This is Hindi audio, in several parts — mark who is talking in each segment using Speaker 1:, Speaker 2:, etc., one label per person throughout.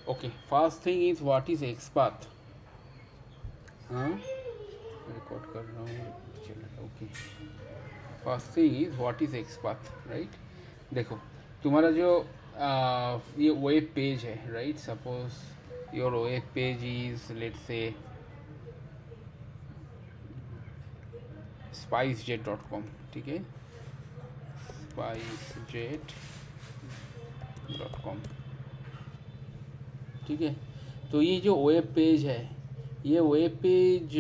Speaker 1: Okay, first thing is what is XPath? हाँ रिकॉर्ड कर रहा हूँ चल रहा है okay. First thing is what is XPath, right. देखो तुम्हारा जो ये वेब पेज है, right. Suppose your web page is let's say spicejet.com. ठीक है, spicejet.com. ठीक है. तो ये जो वेब पेज है, ये वेब पेज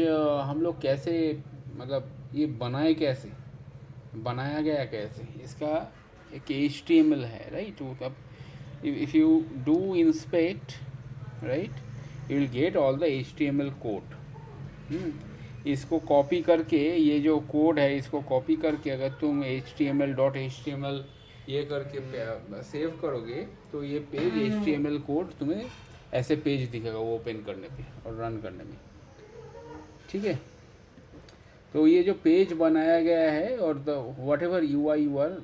Speaker 1: हम लोग कैसे, मतलब ये बनाए कैसे, बनाया गया कैसे, इसका एक HTML है, राइट. अब if you do inspect, right, you will get all the HTML code. इसको कॉपी करके, ये जो कोड है इसको कॉपी करके अगर तुम HTML ये करके सेव करोगे तो ये पेज HTML कोड तुम्हें ऐसे पेज दिखेगा वो ओपन करने पे और रन करने में. ठीक है. तो ये जो पेज बनाया गया है और the whatever UI you are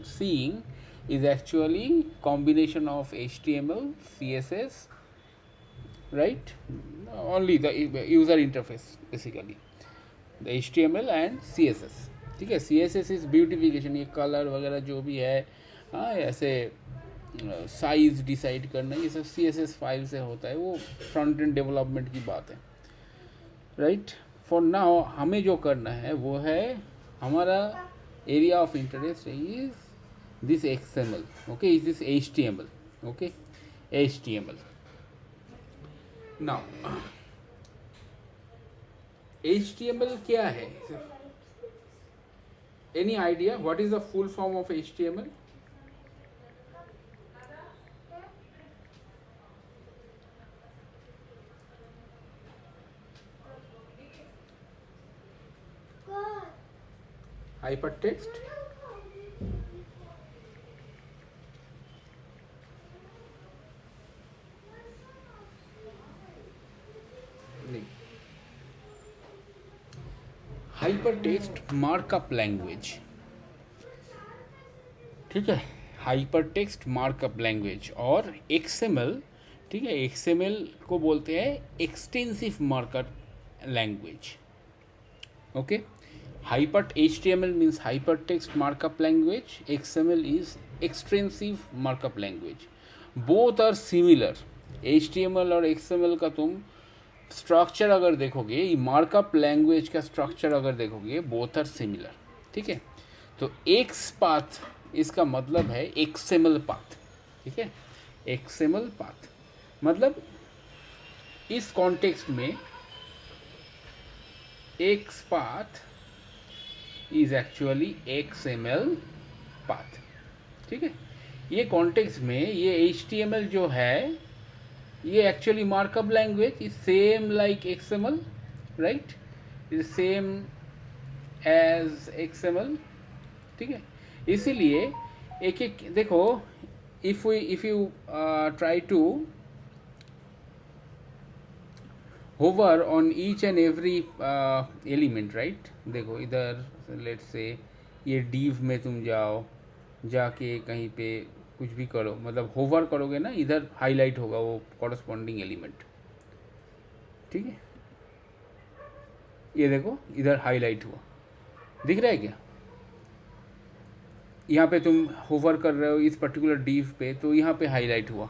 Speaker 1: seeing is actually combination of HTML, CSS, right. Only the user interface basically, the HTML and CSS. ठीक है. CSS इज ब्यूटिफिकेशन, ये कलर वगैरह जो भी है, हाँ, ऐसे साइज डिसाइड करना, ये सब CSS फाइल से होता है. वो फ्रंट एंड डेवलपमेंट की बात है, राइट. फॉर नाउ हमें जो करना है वो है, हमारा area of interest is this XML. Okay, is this HTML. Okay, HTML. Now HTML क्या है? Any idea what is the full form of HTML? Hypertext. नहीं, हाइपरटेक्स्ट मार्कअप लैंग्वेज. ठीक है, हाइपरटेक्स्ट मार्कअप लैंग्वेज. और XML, ठीक है, XML को बोलते हैं extensive markup language. Okay. HTML means hypertext markup language. XML is extensive markup language. Both are similar. HTML और XML का तुम स्ट्रक्चर अगर देखोगे, मार्कअप लैंग्वेज का स्ट्रक्चर अगर देखोगे, बोथ आर सिमिलर. ठीक है. तो XPath इसका मतलब है XML पाथ. ठीक है, XML पाथ मतलब इस कॉन्टेक्स्ट में XPath is actually XML path. ठीक है. ये कॉन्टेक्स्ट में ये HTML जो है, ये actually markup language is same like XML, right. Is same as XML. ठीक है. इसीलिए एक एक देखो, if you try to hover on each and every element, right. देखो इधर लेट्स से ये डीव में तुम जाओ, जाके कहीं पे कुछ भी करो, मतलब होवर करोगे ना, इधर हाईलाइट होगा वो कॉरस्पॉन्डिंग एलिमेंट. ठीक है. ये देखो इधर हाईलाइट हुआ, दिख रहा है क्या? यहाँ पे तुम होवर कर रहे हो इस पर्टिकुलर डीव पे, तो यहाँ पे हाईलाइट हुआ.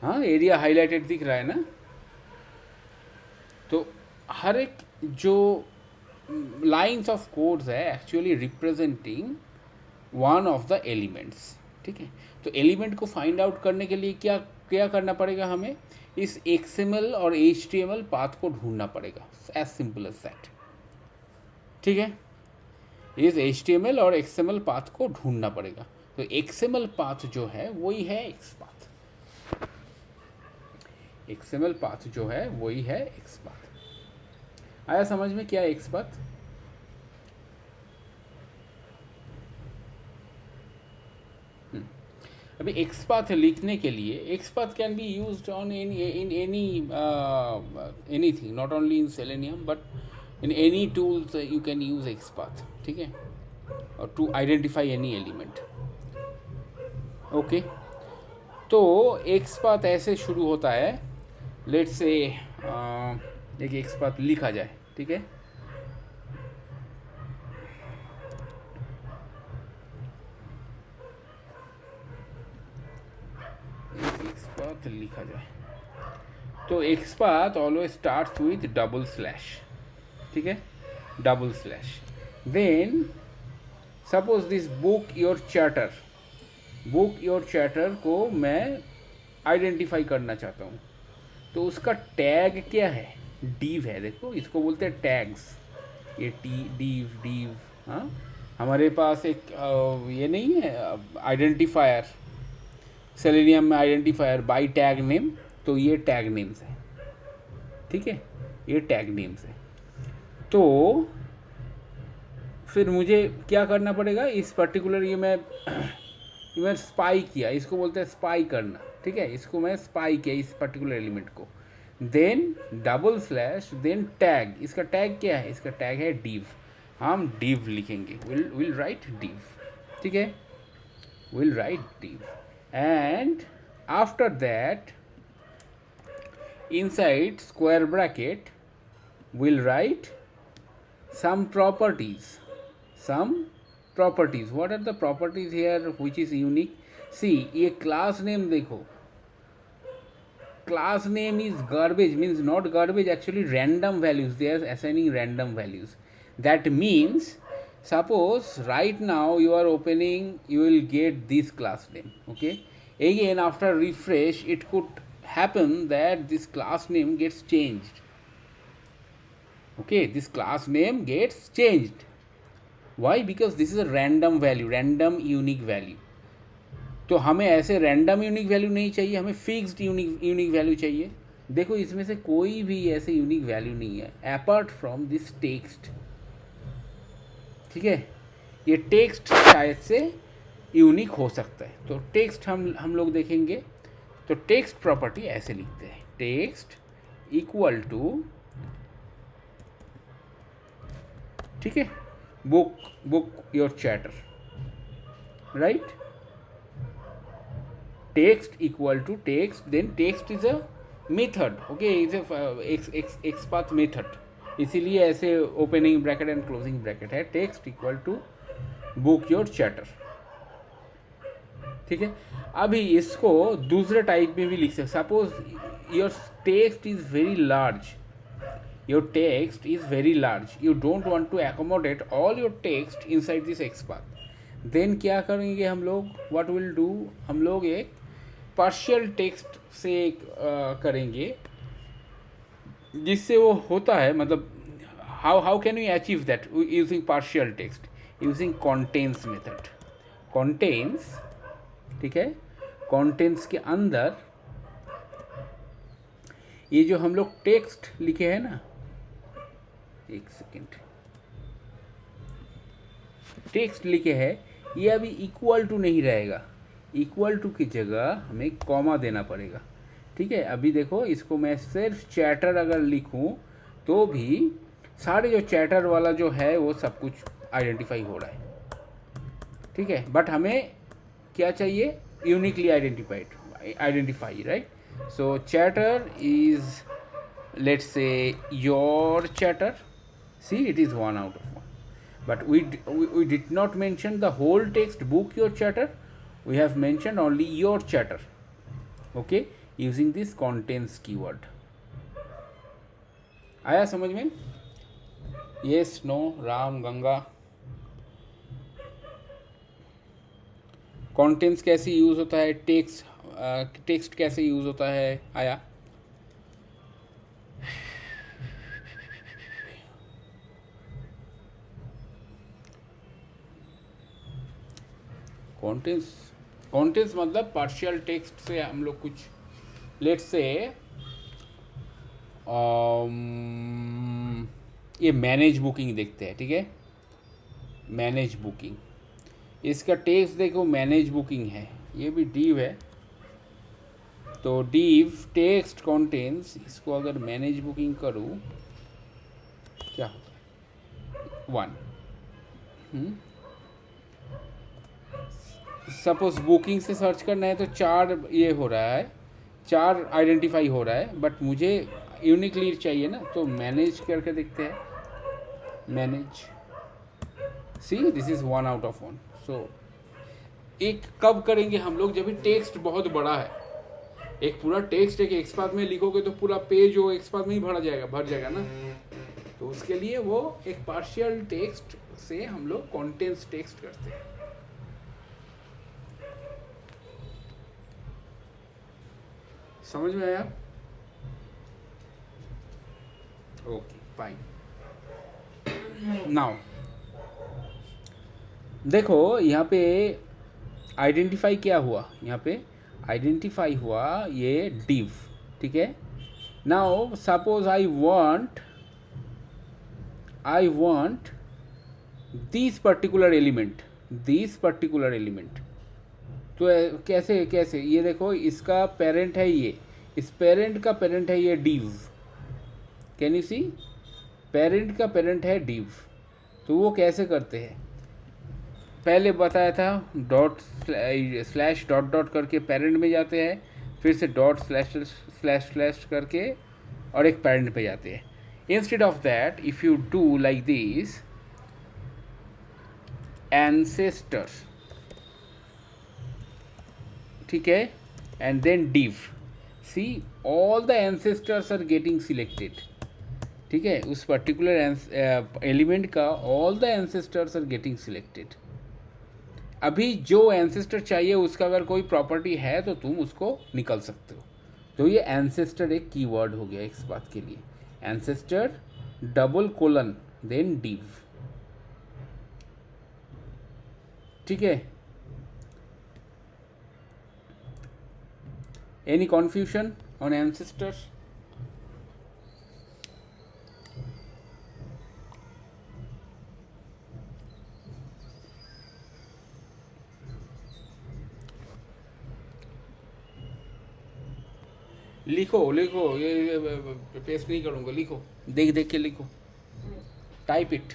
Speaker 1: हाँ, एरिया हाईलाइटेड दिख रहा है ना. तो हर एक जो लाइन्स ऑफ कोड्स है actually representing one of the elements. ठीक है. तो एलिमेंट को फाइंड आउट करने के लिए क्या क्या करना पड़ेगा हमें? इस XML और HTML पाथ को ढूंढना पड़ेगा. As simple as that. ठीक है. इस HTML और XML पाथ को ढूंढना पड़ेगा. तो XML पाथ जो है वही है XPath. XML पाथ जो है वही है XPath. आया समझ में क्या है XPath? अभी XPath लिखने के लिए XPath can be used on in anything, not only in Selenium but in any tools you can use XPath. ठीक है. और to identify any element. Okay. तो एक्सपाथ ऐसे शुरू होता है, लेट्स से एक एक्सपाथ लिखा जाए, ठीक है। एक्सपाथ लिखा जाए तो XPath always starts with double slash, ठीक है, double slash. Then suppose this book your chatter को मैं आइडेंटिफाई करना चाहता हूँ, तो उसका टैग क्या है, डिव है। देखो इसको बोलते हैं टैग्स, ये डिव। हाँ, हमारे पास एक ये नहीं है आइडेंटिफायर, सेलेनियम में आइडेंटिफायर बाई टैग नेम, तो ये टैग नेम्स है, ठीक है, ये टैग नेम्स है। तो फिर मुझे क्या करना पड़ेगा, इस पर्टिकुलर ये मैं स्पाई किया, इसको बोलते हैं स्पाई करना, ठीक है, इसको मैं स्पाई किया इस पर्टिकुलर एलिमेंट को। Then double slash, then tag, इसका टैग क्या है, इसका टैग है डिव। हम डिव लिखेंगे, विल राइट डिव, ठीक है, will write div. And after that inside square bracket we'll write some properties. What are the properties here which is unique? See, ये class name देखो, class name is garbage, means not garbage, actually random values, they are assigning random values. That means suppose right now you are opening, you will get this class name, okay. Again after refresh it could happen that this class name gets changed, okay, this class name gets changed. Why? Because this is a random value, random unique value. तो हमें ऐसे रैंडम यूनिक वैल्यू नहीं चाहिए, हमें फिक्स्ड यूनिक वैल्यू चाहिए। देखो इसमें से कोई भी ऐसे यूनिक वैल्यू नहीं है अपार्ट फ्रॉम दिस टेक्स्ट, ठीक है, ये टेक्स्ट शायद से यूनिक हो सकता है। तो टेक्स्ट हम लोग देखेंगे, तो टेक्स्ट प्रॉपर्टी ऐसे लिखते हैं, टेक्स्ट इक्वल टू, ठीक है, book your chatter, right, text equal to text, then text is a method, okay, it's a XPath method, इसीलिए ऐसे opening bracket and closing bracket है। Text equal to book your chatter, ठीक है। अभी इसको दूसरे टाइप में भी लिख सकते, suppose your text is very large, your text is very large, you don't want to accommodate all your text inside this XPath, देन क्या करेंगे हम लोग, व्हाट विल डू, हम लोग एक पार्शियल टेक्स्ट से करेंगे, जिससे वो होता है, मतलब how can we achieve that using partial text, using contains method. Contains, ठीक है, कॉन्टेंस के अंदर ये जो हम लोग टेक्स्ट लिखे हैं ना, एक सेकेंड, टेक्स्ट लिखे हैं, ये अभी इक्वल टू नहीं रहेगा, इक्वल टू की जगह हमें कॉमा देना पड़ेगा, ठीक है। अभी देखो इसको मैं सिर्फ चैटर अगर लिखूं तो भी सारे जो चैटर वाला जो है वो सब कुछ आइडेंटिफाई हो रहा है, ठीक है, बट हमें क्या चाहिए, uniquely identify, right. So chatter is, let's say your chatter, see it is 1 out of 1, but we did not mention the whole text book your chatter, we have mentioned only your chatter, okay, using this contains keyword। आया समझ में? yes, no, Ram, Ganga. Contents कैसे यूज होता है, टेक्स्ट कैसे यूज होता है, आया? कॉन्टेंट्स मतलब पार्शियल टेक्स्ट से हम लोग कुछ, लेट्स से ये मैनेज बुकिंग देखते हैं, ठीक है, मैनेज बुकिंग, इसका टेक्स्ट देखो मैनेज बुकिंग है, ये भी डिव है, तो डिव टेक्स्ट कॉन्टेंट्स, इसको अगर मैनेज बुकिंग करूँ क्या होता है, 1, सपोज बुकिंग से सर्च करना है तो 4 ये हो रहा है, 4 आइडेंटिफाई हो रहा है, बट मुझे यूनिकली चाहिए ना, तो मैनेज करके देखते हैं। Manage, see this is 1 out of 1। सो एक कब करेंगे हम लोग, जब भी टेक्स्ट बहुत बड़ा है। एक पूरा टेक्स्ट एक एक्सपाथ में लिखोगे तो पूरा पेज वो एक्सपाथ में ही भर जाएगा ना। तो उसके लिए वो एक पार्शियल टेक्स्ट से हम लोग कॉन्टेंट्स टेक्स्ट करते हैं। समझ में आया? Okay fine. नाउ देखो यहाँ पे आइडेंटिफाई क्या हुआ, यहाँ पे आइडेंटिफाई हुआ ये div, ठीक है। Now suppose I want this particular element, तो कैसे कैसे, ये देखो इसका पेरेंट है ये, इस पेरेंट का पेरेंट है ये div, can you see, parent का पेरेंट है div। तो वो कैसे करते हैं, पहले बताया था डॉट स्लैश डॉट डॉट करके पेरेंट में जाते हैं, फिर से डॉट स्लैश स्लैश स्लैश करके और एक पेरेंट पे जाते हैं। Instead of that if you do like this ancestor, ठीक है, and then div, see all the ancestors are getting selected, ठीक है, उस पर्टिकुलर एलिमेंट का all the ancestors are getting selected. अभी जो एंसेस्टर चाहिए उसका अगर कोई प्रॉपर्टी है तो तुम उसको निकल सकते हो। तो ये एंसेस्टर एक कीवर्ड हो गया इस बात के लिए, ancestor double colon then div, ठीक है। Any confusion on ancestors? लिखो ये पेस्ट नहीं करूँगा, लिखो, देख देख के लिखो, टाइप इट।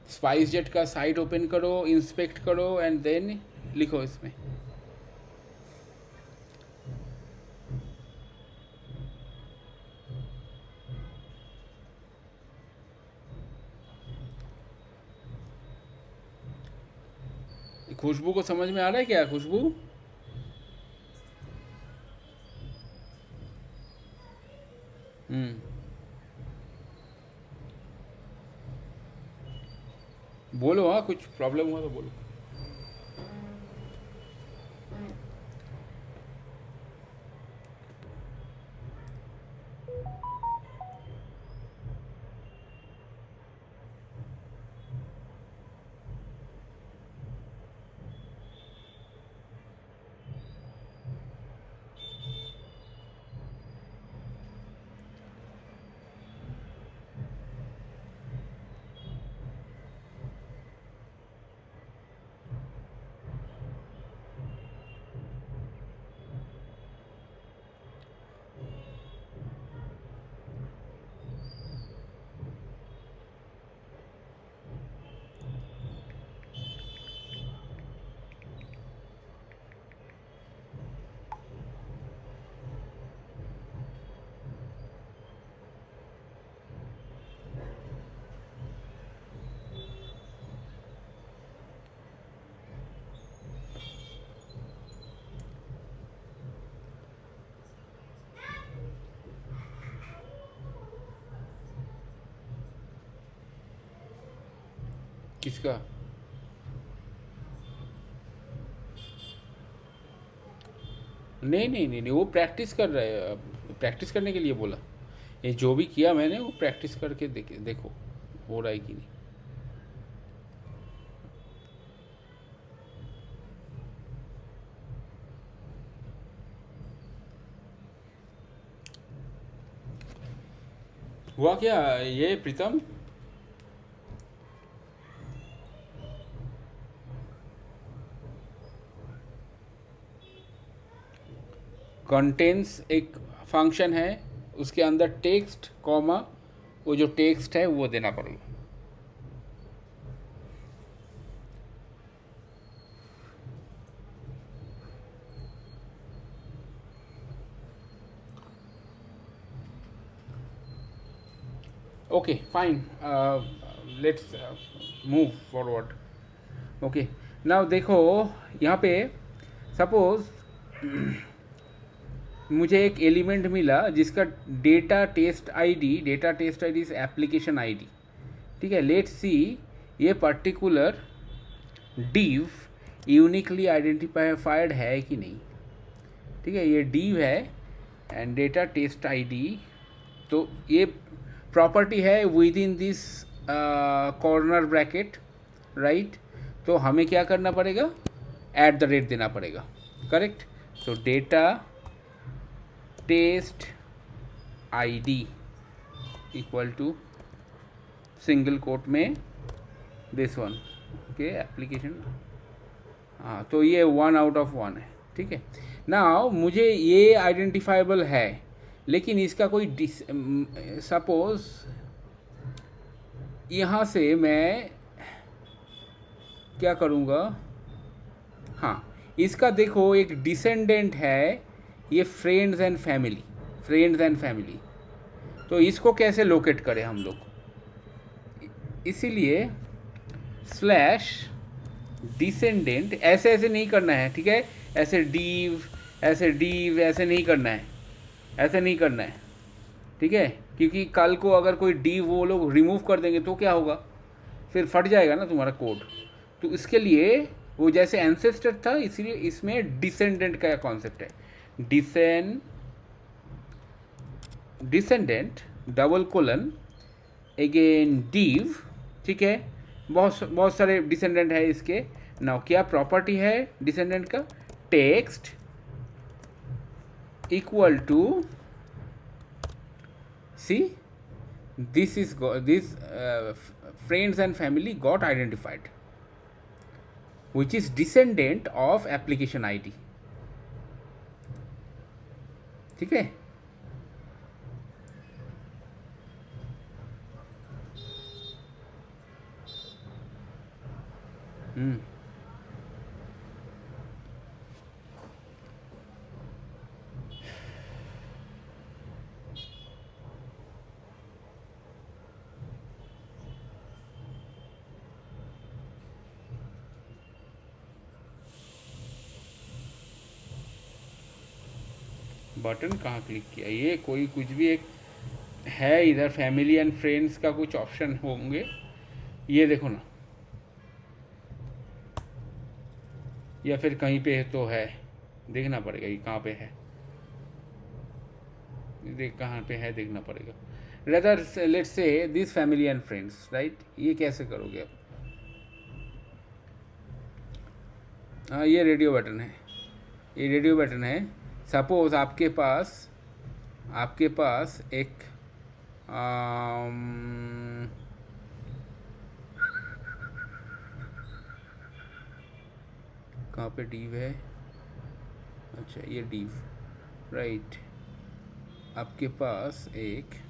Speaker 1: स्पाइस जेट का साइट ओपन करो, इंस्पेक्ट करो एंड देन लिखो इसमें। खुशबू को समझ में आ रहा है क्या? खुशबू, बोलो, हाँ कुछ प्रॉब्लम हुआ तो बोलो। किसका? नहीं, वो प्रैक्टिस कर रहा है, प्रैक्टिस करने के लिए बोला। ये जो भी किया मैंने वो प्रैक्टिस करके देखो हो रहा है कि नहीं। हुआ क्या ये प्रीतम? कंटेंट्स एक फंक्शन है, उसके अंदर टेक्स्ट कॉमा वो जो टेक्स्ट है वो देना पड़ेगा। Okay fine, let's move forward. Okay, now देखो यहाँ पे सपोज मुझे एक एलिमेंट मिला जिसका data test ID is application ID. ठीक है, लेट्स सी ये पर्टिकुलर div यूनिकली आइडेंटिफाइड है कि नहीं. ठीक है, ये div है एंड डेटा टेस्ट आईडी, तो ये प्रॉपर्टी है with in this corner bracket, right. तो हमें क्या करना पड़ेगा, @ देना पड़ेगा, करेक्ट. तो data test ID equal to single quote में दिस वन, ओके, एप्लीकेशन. हाँ, तो ये 1/1 है. ठीक है, नाउ मुझे ये आइडेंटिफाइबल है, लेकिन इसका कोई सपोज यहाँ से मैं क्या करूँगा. हाँ, इसका देखो एक डिसेंडेंट है, ये फ्रेंड्स एंड फैमिली. तो इसको कैसे लोकेट करें हम लोग, इसीलिए स्लैश डिसेंडेंट ऐसे नहीं करना है. ठीक है, ऐसे डीव ऐसे नहीं करना है. ठीक है, क्योंकि कल को अगर कोई डीव वो लोग रिमूव कर देंगे तो क्या होगा, फिर फट जाएगा ना तुम्हारा कोड. तो इसके लिए वो जैसे एंसेस्टर था, इसलिए इसमें डिसेंडेंट का कॉन्सेप्ट है. Descendant :: again Dew. ठीक है, बहुत सारे डिसेंडेंट है इसके. नाउ क्या प्रॉपर्टी है डिसेंडेंट का, text equal to, see this friends and family got identified, which is descendant of application ID. ठीक है, बटन कहाँ क्लिक किया, ये कोई कुछ भी एक है इधर, फैमिली एंड फ्रेंड्स का कुछ ऑप्शन होंगे, ये देखो ना, या फिर कहीं पे तो है, देखना पड़ेगा ये कहाँ पे है, कहाँ पे है देखना पड़ेगा. Rather let's say this family and friends, right. ये कैसे करोगे आप, हाँ ये रेडियो बटन है. सपोज आपके पास एक कहाँ पे डीव है, अच्छा ये डीव, राइट. आपके पास एक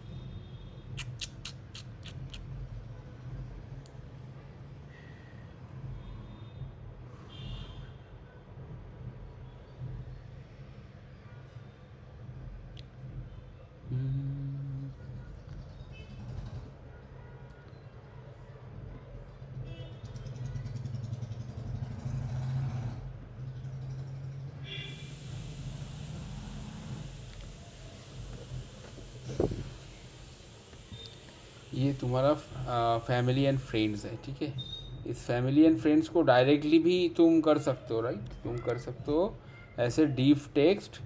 Speaker 1: ये तुम्हारा फैमिली एंड फ्रेंड्स है. ठीक है, इस फैमिली एंड फ्रेंड्स को डायरेक्टली भी तुम कर सकते हो, राइट. तुम कर सकते हो ऐसे डीव टेक्स्ट,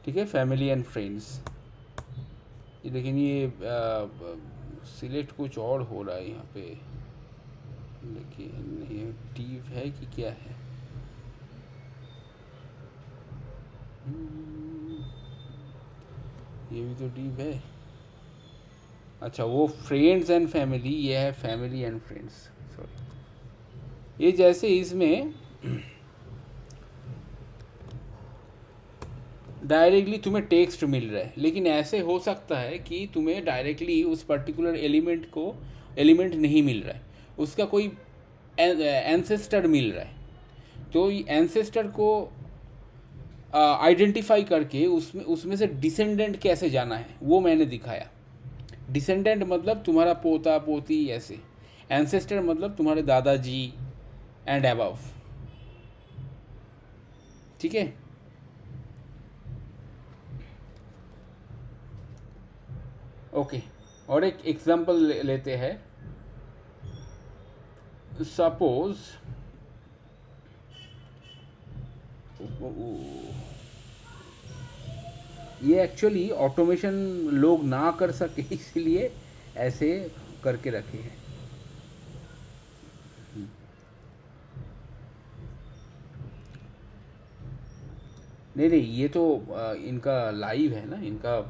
Speaker 1: ठीक है, फैमिली एंड फ्रेंड्स. लेकिन ये सिलेक्ट कुछ और हो रहा है यहाँ पे, लेकिन ये डीव है कि क्या है, ये भी तो डीव है. अच्छा, वो फ्रेंड्स एंड फैमिली, ये है फैमिली एंड फ्रेंड्स, सॉरी. ये जैसे इसमें डायरेक्टली तुम्हें टेक्स्ट मिल रहा है, लेकिन ऐसे हो सकता है कि तुम्हें डायरेक्टली उस पर्टिकुलर एलिमेंट नहीं मिल रहा है, उसका कोई एंसेस्टर मिल रहा है. तो एंसेस्टर को आइडेंटिफाई करके उसमें उसमें से डिसेंडेंट कैसे जाना है वो मैंने दिखाया। डिसेंडेंट मतलब तुम्हारा पोता पोती ऐसे, एंसेस्टर मतलब तुम्हारे दादाजी एंड अबव। ठीक है। ओके, और एक एग्जांपल लेते हैं। सपोज ये एक्चुअली ऑटोमेशन लोग ना कर सके इसलिए ऐसे करके रखे हैं। नहीं नहीं, ये तो इनका लाइव है ना, इनका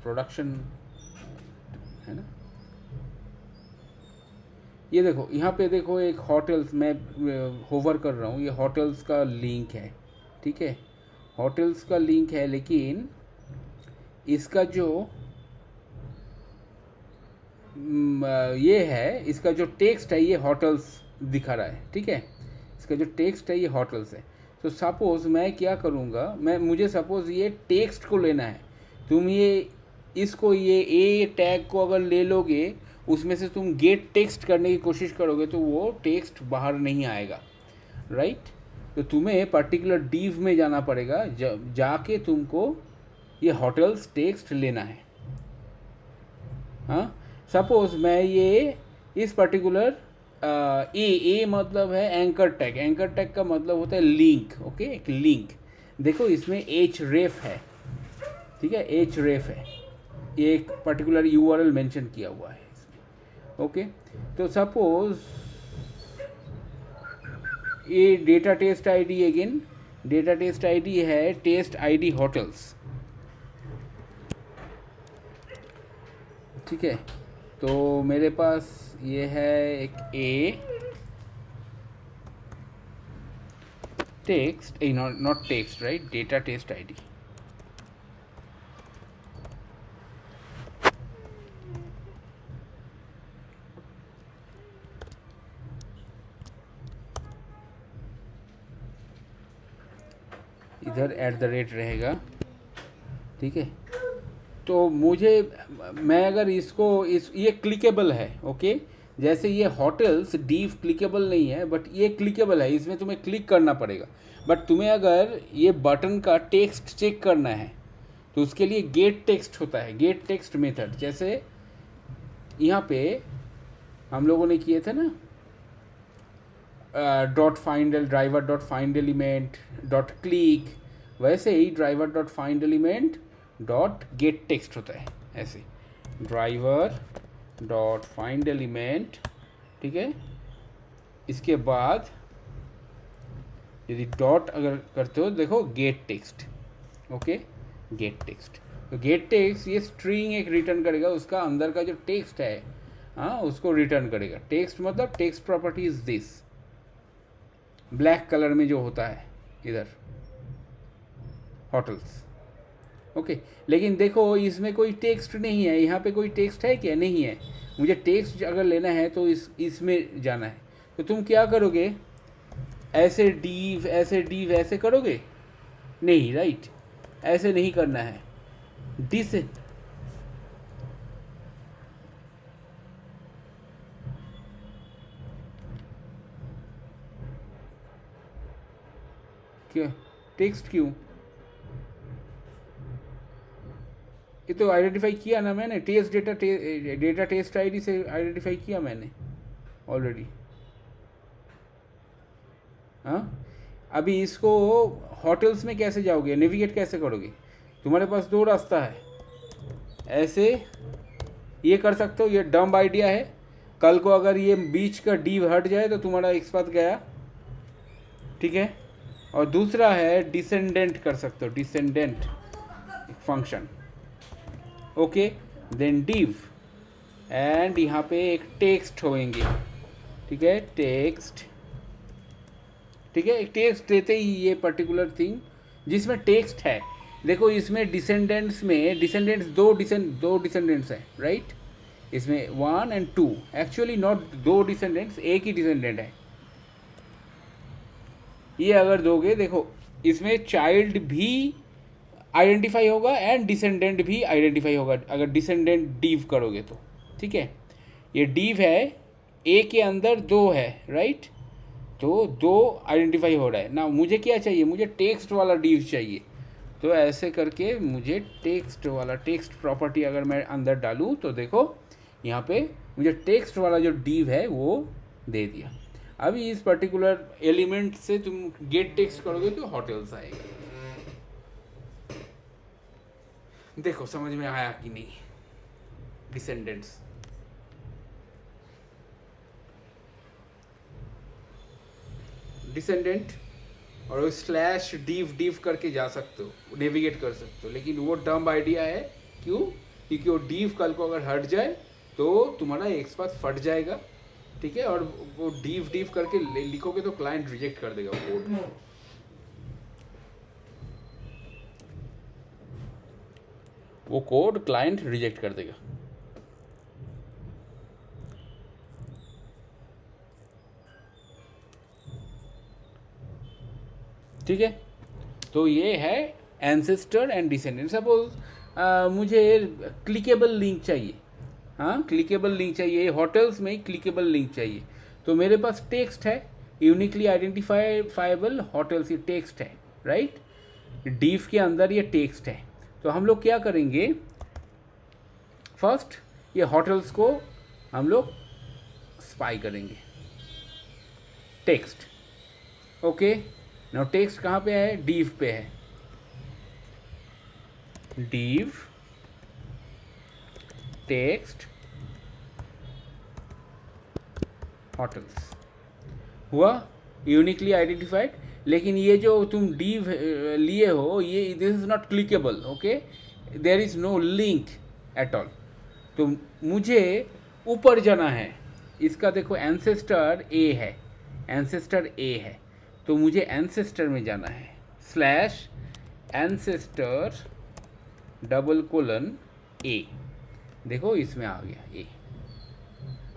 Speaker 1: प्रोडक्शन है ना। ये देखो, यहाँ पे देखो एक होटल्स, मैं होवर कर रहा हूँ, ये होटल्स का लिंक है। ठीक है, होटल्स का लिंक है, लेकिन इसका जो ये है, इसका जो टेक्स्ट है ये होटल्स दिखा रहा है। ठीक है, इसका जो टेक्स्ट है ये होटल्स है। तो सपोज़ मैं क्या करूँगा, मुझे सपोज़ ये टेक्स्ट को लेना है। तुम ये इसको, ये ए टैग को अगर ले लोगे, उसमें से तुम गेट टेक्स्ट करने की कोशिश करोगे तो वो टेक्स्ट बाहर नहीं आएगा, राइट। तो तुम्हें पर्टिकुलर डीव में जाना पड़ेगा, जाके तुमको ये होटल्स टेक्स्ट लेना है। हाँ, सपोज मैं ये इस पर्टिकुलर ए मतलब है एंकर टैग। एंकर टैग का मतलब होता है लिंक। ओके, एक लिंक। देखो इसमें एच रेफ है। ठीक है, एच रेफ है, ये एक पर्टिकुलर यूआरएल मेंशन किया हुआ है इसमें। ओके, तो सपोज ये data test ID, again data test ID है टेस्ट आईडी होटल्स। ठीक है, तो मेरे पास ये है एक a text, not text, right, data test ID. इधर @ रहेगा। ठीक है, तो मुझे, मैं अगर इसको ये क्लिकेबल है। ओके, जैसे ये होटल्स डीव क्लिकेबल नहीं है, बट ये क्लिकेबल है, इसमें तुम्हें क्लिक करना पड़ेगा। बट तुम्हें अगर ये बटन का टेक्स्ट चेक करना है तो उसके लिए गेट टेक्स्ट होता है, गेट टेक्स्ट मेथड। जैसे यहाँ पे हम लोगों ने किए थे ना, dot find driver dot find element dot click, वैसे ही driver dot find element dot get text होता है ऐसे, ड्राइवर डॉट फाइंड एलिमेंट। ठीक है, इसके बाद यदि डॉट अगर करते हो, देखो gate text. Okay, gate text, तो गेट टेक्स्ट ये स्ट्रिंग एक रिटर्न करेगा, उसका अंदर का जो टेक्स्ट है, हाँ, उसको रिटर्न करेगा। टेक्स्ट मतलब text property is this, black colour में जो होता है इधर होटल्स। ओके, लेकिन देखो इसमें कोई टेक्स्ट नहीं है, यहाँ पे कोई टेक्स्ट है क्या? नहीं है। मुझे टेक्स्ट अगर लेना है तो इसमें जाना है। तो तुम क्या करोगे, ऐसे डीव ऐसे करोगे? नहीं, राइट, ऐसे नहीं करना है। डिस क्यों टेक्स्ट क्यों? ये तो आइडेंटिफाई किया ना मैंने, टेस्ट डेटा टेस्ट आईडी से आइडेंटिफाई किया मैंने ऑलरेडी। हाँ, अभी इसको होटल्स में कैसे जाओगे, नेविगेट कैसे करोगे? तुम्हारे पास दो रास्ता है, ऐसे ये कर सकते हो, ये डम्ब आइडिया है। कल को अगर ये बीच का डी हट जाए तो तुम्हारा एक्सपाथ गया। ठीक है, और दूसरा है डिसेंडेंट कर सकते हो, descendant function. Okay, then div, and यहाँ पे एक टेक्स्ट होंगे। ठीक है, टेक्स्ट। ठीक है, एक टेक्स्ट देते ही ये पर्टिकुलर थिंग जिसमें टेक्स्ट है। देखो इसमें डिसेंडेंट्स में, डिसेंडेंट्स दो डिसेंडेंट्स हैं, राइट। इसमें 1 और 2, एक्चुअली नॉट दो डिसेंडेंट्स, एक ही डिसेंडेंट है। ये अगर दोगे, देखो इसमें चाइल्ड भी आइडेंटिफाई होगा एंड डिसेंडेंट भी आइडेंटिफाई होगा अगर डिसेंडेंट डीव करोगे तो। ठीक है, ये डीव है, ए के अंदर 2 है, राइट, तो 2 आइडेंटिफाई हो रहा है ना। मुझे क्या चाहिए, मुझे टेक्स्ट वाला डीव चाहिए, तो ऐसे करके मुझे टेक्स्ट वाला, टेक्स्ट प्रॉपर्टी अगर मैं अंदर डालूँ तो देखो यहाँ पे मुझे टेक्स्ट वाला जो डीव है वो दे दिया। अभी इस पर्टिकुलर एलिमेंट से तुम गेट टेक्स्ट करोगे तो होटल्स आएगा। देखो समझ में आया कि नहीं, डिसेंडेंट्स। डिसेंडेंट और वो स्लैश डीव करके जा सकते हो, नेविगेट कर सकते हो, लेकिन वो डम्ब आइडिया है। क्यों? क्योंकि वो डीव कल को अगर हट जाए तो तुम्हारा एक्सपाथ फट जाएगा। ठीक है, और वो डीव करके लिखोगे तो क्लाइंट रिजेक्ट कर देगा वो कोड। वो कोड क्लाइंट रिजेक्ट कर देगा। ठीक है, तो ये है एंसेस्टर एंड डिसेंडेंट। सपोज मुझे क्लिकेबल लिंक चाहिए, हाँ क्लिकेबल लिंक चाहिए, होटल्स में क्लिकेबल लिंक चाहिए, तो मेरे पास टेक्स्ट है, यूनिकली आइडेंटिफाइबल होटल्स, ये टेक्स्ट है, राइट, डीफ के अंदर ये टेक्स्ट है। तो हम लोग क्या करेंगे, फर्स्ट ये होटल्स को हम लोग स्पाई करेंगे, टेक्स्ट। ओके, नाउ टेक्स्ट कहाँ पे है, डीव पे है, डीव टेक्स्ट होटल्स हुआ, यूनिकली आइडेंटिफाइड। लेकिन ये जो तुम डीव लिए हो, ये this is not clickable, okay, there is no link at all. तो मुझे ऊपर जाना है, इसका देखो एंसेस्टर ए है, एंसेस्टर ए है, तो मुझे एंसेस्टर में जाना है, स्लैश एंसेस्टर डबल कोलन ए। देखो इसमें आ गया ए।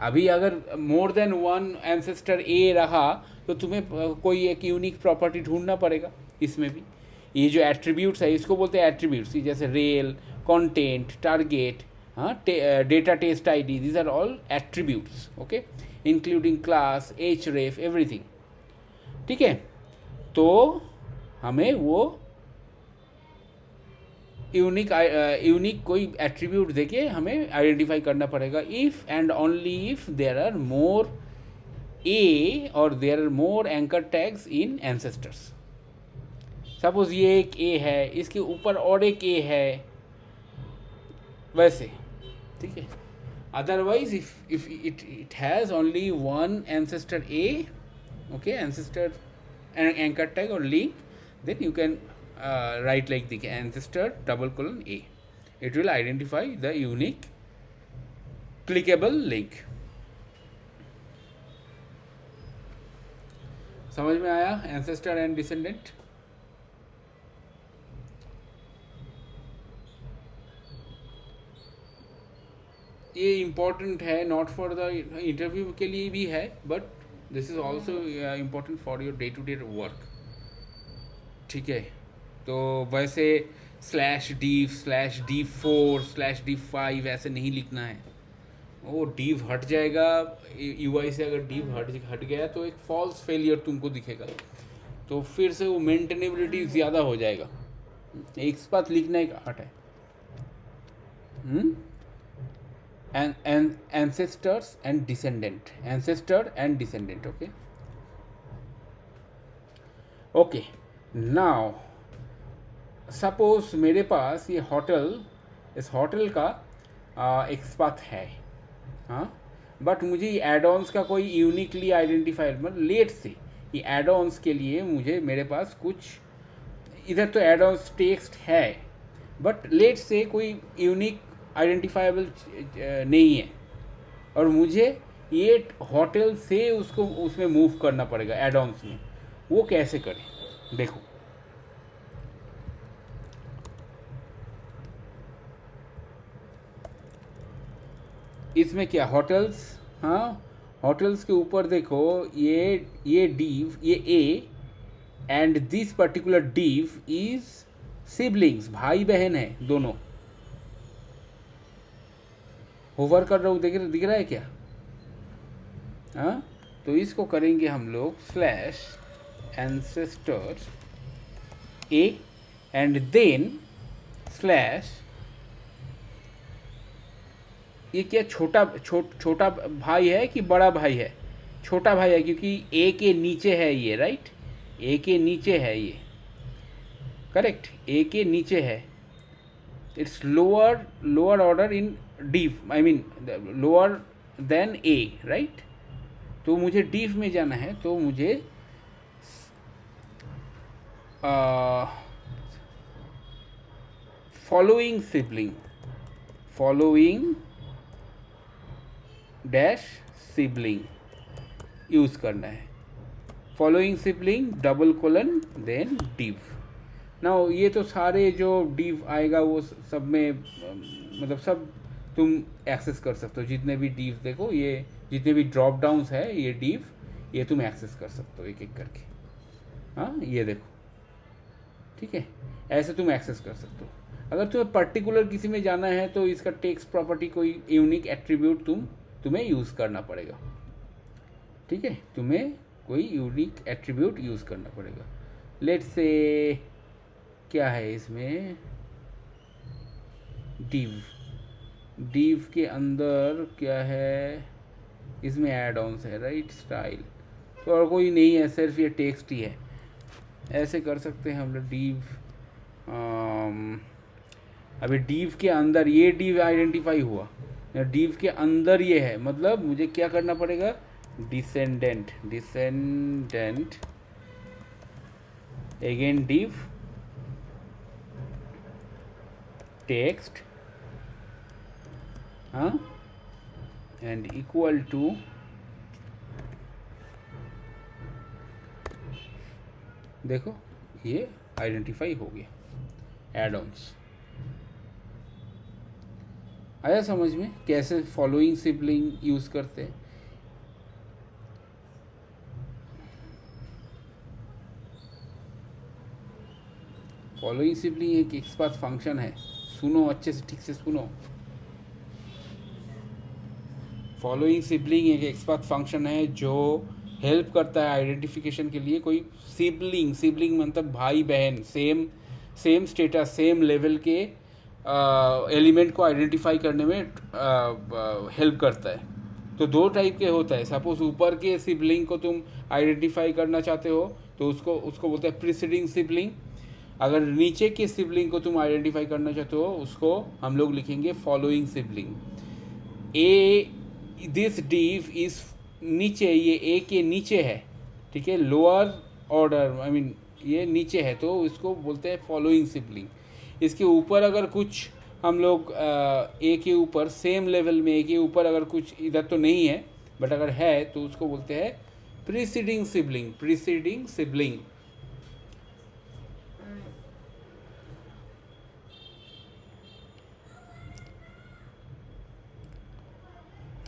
Speaker 1: अभी अगर मोर देन वन एंसेस्टर ए रहा तो तुम्हें कोई एक यूनिक प्रॉपर्टी ढूंढना पड़ेगा इसमें भी। ये जो एट्रीब्यूट्स है इसको बोलते हैं एट्रीब्यूट्स, जैसे रेल, कंटेंट, टारगेट, हाँ, data test ID, these are all attributes, okay, including class, href, everything. ठीक है, तो हमें वो यूनिक कोई एट्रीब्यूट देके हमें आइडेंटिफाई करना पड़ेगा। If and only if there are more A और there are more anchor tags in ancestors. Suppose ये एक ए है, इसके ऊपर और एक ए है, वैसे, ठीक है। Otherwise if it has only one ancestor A, okay, ancestor and anchor tag or link, then you can write like the ancestor double colon a. It will identify the unique clickable link. समझ में आया ancestor and descendant? ये इम्पोर्टेंट है, नॉट फॉर द इंटरव्यू के लिए भी है, but this is also important for your day to day work. ठीक है, तो वैसे /d/d4/d5 ऐसे नहीं लिखना है, वो डीव हट जाएगा यूआई से। अगर डीव हट गया तो एक फॉल्स फेलियर तुमको दिखेगा, तो फिर से वो मेंटेनेबिलिटी ज़्यादा हो जाएगा। एक बात लिखना एक आर्ट है। and ancestors and descendant, ancestor and descendant, okay now suppose मेरे पास ये होटल, इस होटल का एक्सपाथ है, हाँ, बट मुझे एड ऑन्स का कोई यूनिकली आइडेंटिफाइड, मतलब लेट से ये एड ऑन्स के लिए मुझे, मेरे पास कुछ इधर तो एड ऑन्स टेक्स्ट है, बट लेट से कोई यूनिक आइडेंटिफाइबल नहीं है, और मुझे ये होटल से उसको उसमें मूव करना पड़ेगा एड ऑन्स में। वो कैसे करें, देखो इसमें क्या, होटल्स, हाँ, होटल्स के ऊपर देखो ये डीव, ये A, and this particular div is siblings, भाई बहन है दोनों। होवर कर रहा हूँ, दिख रहा है क्या? हाँ, तो इसको करेंगे हम लोग slash ancestor a and then slash, ये क्या छोटा भाई है कि बड़ा भाई है? छोटा भाई है, क्योंकि ए के नीचे है ये, राइट? ए के नीचे है ये, करेक्ट, ए के नीचे है। It's lower order in deaf, I mean lower than A, right? तो मुझे डीफ में जाना है, तो मुझे फॉलोइंग डैश सिबलिंग यूज़ करना है। Following sibling double colon then div। ना ये तो सारे जो div आएगा वो सब में मतलब सब तुम एक्सेस कर सकते हो, जितने भी div देखो, ये जितने भी ड्रॉप डाउन्स है ये div, ये तुम एक्सेस कर सकते हो एक एक करके। हाँ, ये देखो, ठीक है, ऐसे तुम एक्सेस कर सकते हो। अगर तुम्हें पर्टिकुलर किसी में जाना है तो इसका टेक्स्ट प्रॉपर्टी कोई यूनिक एट्रीब्यूट तुम्हें यूज़ करना पड़ेगा, ठीक है, तुम्हें कोई यूनिक एट्रीब्यूट यूज़ करना पड़ेगा। लेट्स से क्या है इसमें, div के अंदर क्या है, इसमें एड ऑन्स है, राइट? स्टाइल तो और कोई नहीं है, सिर्फ ये टेक्स्ट ही है। ऐसे कर सकते हैं हम लोग div, अभी div के अंदर ये div आइडेंटिफाई हुआ, div के अंदर ये है, मतलब मुझे क्या करना पड़ेगा, डिसेंडेंट अगेन div टेक्स्ट, हाँ, एंड इक्वल टू देखो ये आइडेंटिफाई हो गया एड ऑन्स। आया समझ में कैसे फॉलोइंग सिबलिंग यूज़ करते हैं? फॉलोइंग सिबलिंग एक एक्सपाथ फंक्शन है, सुनो अच्छे से, ठीक से सुनो। फॉलोइंग सिबलिंग एक एक्सपाथ फंक्शन है जो हेल्प करता है आइडेंटिफिकेशन के लिए। कोई सिबलिंग मतलब भाई बहन, सेम स्टेटस, सेम लेवल के एलिमेंट को आइडेंटिफाई करने में हेल्प करता है। तो दो टाइप के होता है। सपोज ऊपर के सिबलिंग को तुम आइडेंटिफाई करना चाहते हो तो उसको बोलते हैं प्रीसीडिंग सिबलिंग। अगर नीचे के सिबलिंग को तुम आइडेंटिफाई करना चाहते हो उसको हम लोग लिखेंगे following sibling. This div is नीचे, ये ए के नीचे है, ठीक है, लोअर ऑर्डर, आई मीन ये नीचे है, तो इसको बोलते हैं फॉलोइंग सिबलिंग। इसके ऊपर अगर कुछ हम लोग ए के ऊपर सेम लेवल में, ए के ऊपर अगर कुछ इधर तो नहीं है बट अगर है तो उसको बोलते हैं प्रीसीडिंग सिबलिंग।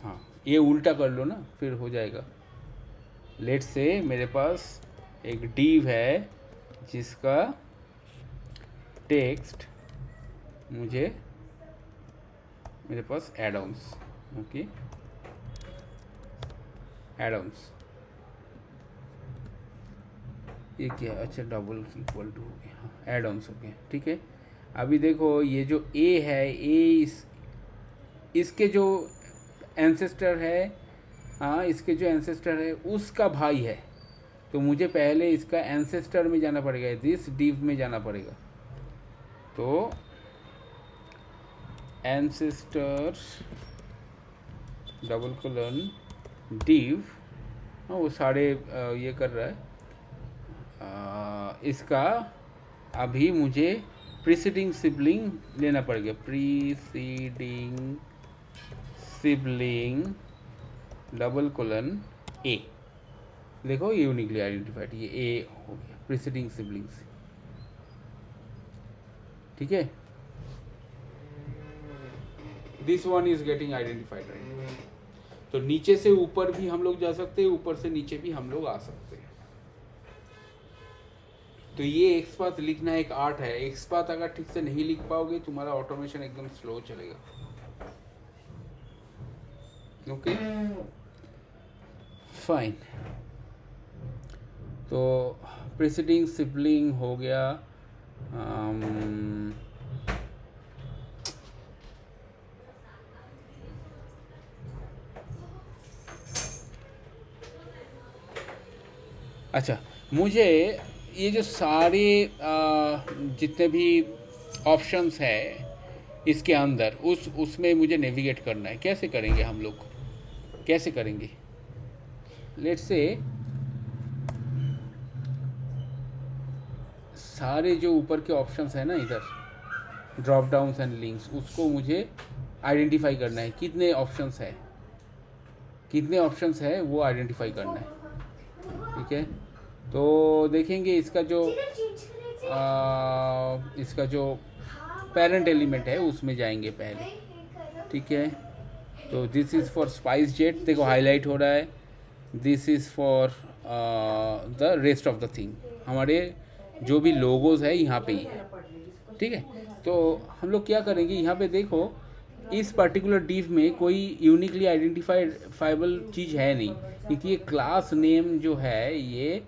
Speaker 1: हाँ, ये उल्टा कर लो ना, फिर हो जाएगा। लेट्स से मेरे पास एक div है जिसका टेक्स्ट मेरे पास add ons, okay, add ons, ये क्या, अच्छा डबल इक्वल टू हो गया, हाँ, एड ऑन्स हो गया, ठीक है। अभी देखो ये जो ए है, इसके जो एंसेस्टर है, हाँ, इसके जो एंसेस्टर है उसका भाई है, तो मुझे पहले इसका एंसेस्टर में जाना पड़ेगा, दिस div में जाना पड़ेगा। तो एंसेस्टर डबल कोलन div, हाँ वो सारे ये कर रहा है, इसका अभी मुझे प्रीसीडिंग सिबलिंग लेना पड़ेगा, प्रीसीडिंग सिबलिंग डबल कोलन ए। देखो ये यूनिकली आइडेंटिफाइड, ये ए हो गया प्रीसीडिंग सिबलिंग से, ठीक है। This one is getting identified, right. तो नीचे से ऊपर भी हम लोग जा सकते हैं, ऊपर से नीचे भी हम लोग आ सकते हैं। तो ये एक्स पाथ लिखना एक आर्ट है। एक्स पाथ अगर ठीक से नहीं लिख पाओगे तुम्हारा ऑटोमेशन एकदम स्लो चलेगा। Okay fine. तो प्रीसीडिंग सिबलिंग हो गया। अच्छा, मुझे ये जो सारे जितने भी ऑप्शंस हैं इसके अंदर उसमें मुझे नेविगेट करना है। कैसे करेंगे हम लोग, कैसे करेंगे? लेट्स से सारे जो ऊपर के ऑप्शंस हैं ना इधर, ड्रॉप डाउन्स एंड लिंक्स, उसको मुझे आइडेंटिफाई करना है। कितने ऑप्शंस है, कितने ऑप्शंस है वो आइडेंटिफाई करना है। ठीक है, तो देखेंगे इसका जो पेरेंट एलिमेंट है उसमें जाएंगे पहले। ठीक है, तो this is for spice jet, देखो हाईलाइट हो रहा है। This is for the rest of the thing, हमारे जो भी लोगोज है यहाँ पे ही है। ठीक है, तो हम लोग क्या करेंगे, यहाँ पे देखो इस पर्टिकुलर डिव में कोई यूनिकली आइडेंटिफाइबल चीज़ है नहीं, क्योंकि ये क्लास नेम जो है ये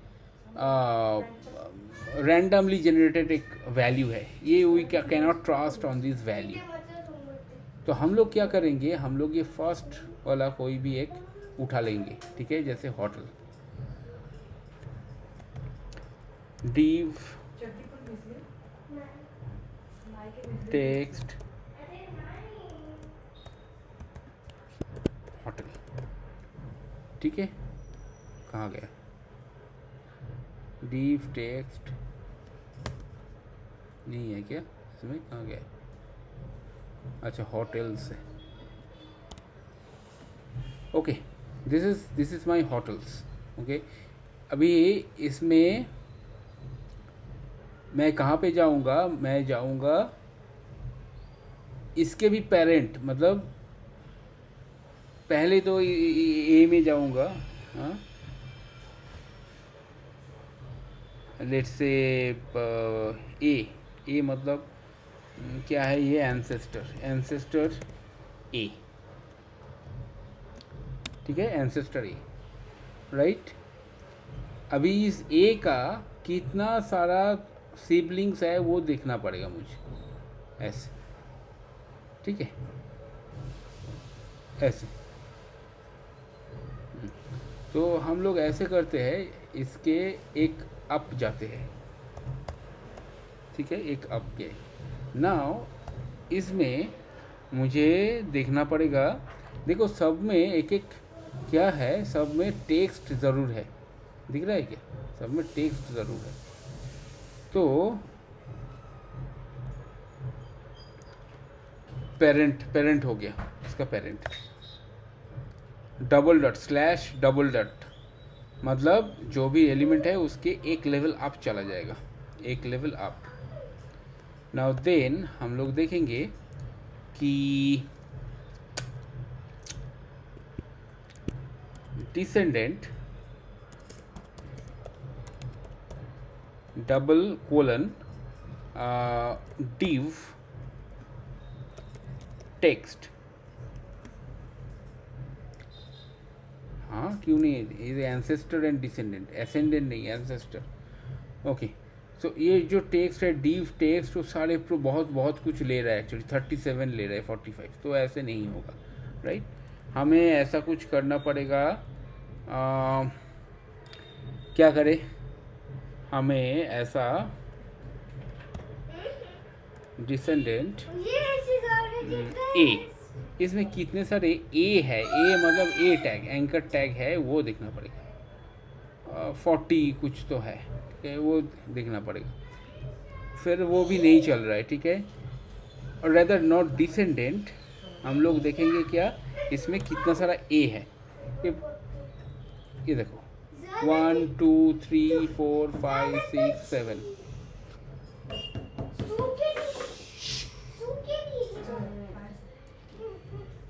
Speaker 1: रैंडमली जनरेटेड एक वैल्यू है। ये we can not trust on this value. तो हम लोग क्या करेंगे, हम लोग ये फर्स्ट वाला कोई भी एक उठा लेंगे। ठीक है, जैसे होटल, div टेक्स्ट होटल। ठीक है, कहाँ गया div टेक्स्ट, नहीं है क्या इसमें, कहाँ गया? अच्छा, होटल्स है। Okay, this is my hotels. Okay, अभी इसमें मैं कहाँ पे जाऊँगा, मैं जाऊँगा इसके भी पेरेंट, मतलब पहले तो ए में जाऊँगा। हाँ, लेट्स से ए मतलब क्या है ये, एंसेस्टर ए। ठीक है, एंसेस्टर ए, राइट। अभी इस ए का कितना सारा सिबलिंग्स है वो देखना पड़ेगा मुझे, ऐसे। ठीक है, ऐसे। तो हम लोग ऐसे करते हैं, इसके एक अप जाते हैं। ठीक है, एक अप के। नाउ इसमें मुझे देखना पड़ेगा, देखो सब में एक एक क्या है, सब में टेक्स्ट ज़रूर है, दिख रहा है क्या? सब में टेक्स्ट ज़रूर है। तो पेरेंट हो गया, इसका parent double dot slash double dot, मतलब जो भी एलिमेंट है उसके एक लेवल अप चला जाएगा, एक लेवल अप। नाउ देन हम लोग देखेंगे कि descendant double colon div text. हाँ, क्यों नहीं, ये एंसेस्टर एंड डिसेंडेंट, एसेंडेंट नहीं, एंसेस्टर। ओके, सो ये जो टेक्स्ट है div टेक्स्ट, वो सारे बहुत कुछ ले रहा है एक्चुअली, 37 ले रहा है 45, तो ऐसे नहीं होगा, राइट। हमें ऐसा कुछ करना पड़ेगा। क्या करें, हमें ऐसा डिसेंडेंट ए, इसमें कितने सारे ए है, ए मतलब ए टैग, एंकर टैग है, वो देखना पड़ेगा। 40 कुछ तो है, ठीक है, वो देखना पड़ेगा। फिर वो भी नहीं चल रहा है, ठीक है। और रेदर नॉट डिसेंडेंट, हम लोग देखेंगे क्या इसमें कितना सारा ए है। ये देखो 1 2 3 4 5 6 7,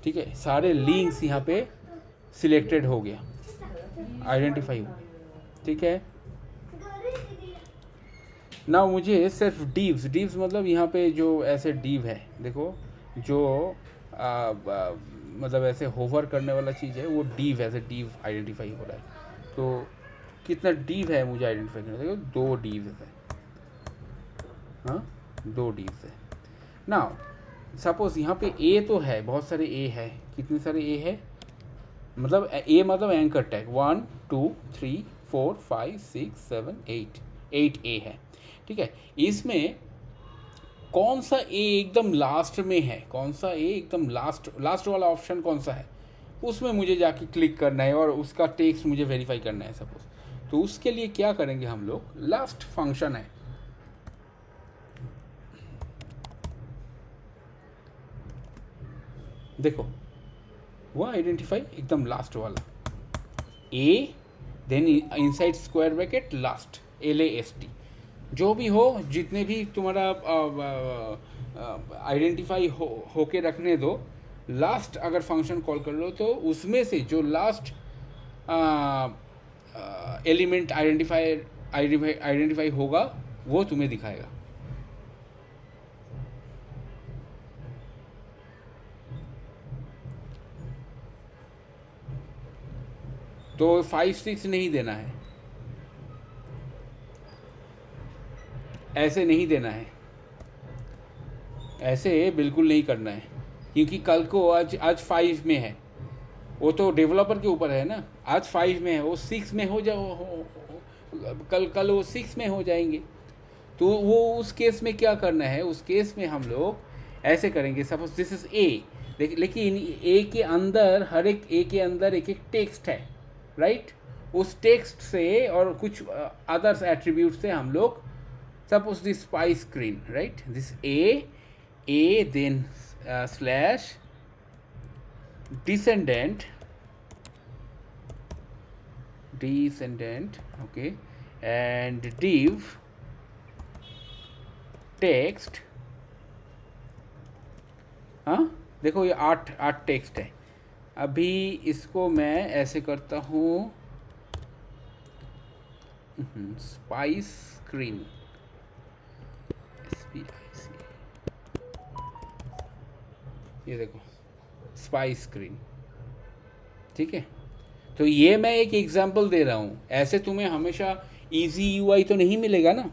Speaker 1: ठीक है। सारे लिंक्स यहाँ पे सिलेक्टेड हो गया, आइडेंटिफाई हो गया, ठीक है। ना मुझे सिर्फ डीव्स मतलब यहाँ पे जो ऐसे डीव है देखो, जो मतलब ऐसे होवर करने वाला चीज़ है वो डीव, ऐसे डीव आइडेंटिफाई हो रहा है। तो कितना डीव है मुझे आइडेंटिफाई करना, देखो 2 डीव है। हाँ, 2 डीव है ना। सपोज यहाँ पे ए तो है, बहुत सारे ए है। कितने सारे ए है, मतलब ए मतलब एंकर टैग 1 2 3 4 5 6 7 8, 8 ए है। ठीक है, इसमें कौन सा ए एकदम लास्ट में है, कौन सा ए एकदम लास्ट वाला ऑप्शन कौन सा है, उसमें मुझे जाके क्लिक करना है और उसका टेक्स्ट मुझे वेरीफाई करना है सपोज। तो उसके लिए क्या करेंगे हम लोग, लास्ट फंक्शन है, देखो वो आइडेंटिफाई एकदम लास्ट वाला A, then inside square bracket last LAST, जो भी हो, जितने भी तुम्हारा आइडेंटिफाई होके रखने दो। लास्ट अगर फंक्शन कॉल कर लो तो उसमें से जो लास्ट एलिमेंट आइडेंटिफाई होगा वो तुम्हें दिखाएगा। तो 5 6 नहीं देना है, ऐसे नहीं देना है, ऐसे बिल्कुल नहीं करना है, क्योंकि कल को आज 5 में है, वो तो डेवलपर के ऊपर है ना। आज 5 में है, वो 6 में हो कल वो 6 में हो जाएंगे। तो वो उस केस में क्या करना है, उस केस में हम लोग ऐसे करेंगे, सपोज दिस इज ए, लेकिन ए के अंदर, हर एक ए के अंदर एक एक टेक्स्ट है, राइट। उस टेक्स्ट से और कुछ अदर्स एट्रीब्यूट से हम लोग, suppose this spy screen, right, this a then slash descendant, okay, and div text। हाँ, देखो ये 8 टेक्स्ट है। अभी इसको मैं ऐसे करता हूँ, स्पाइस स्क्रीन, ये देखो स्पाई स्क्रीन, ठीक है। तो ये मैं एक एग्जांपल दे रहा हूँ, ऐसे तुम्हें हमेशा इजी यूआई तो नहीं मिलेगा ना।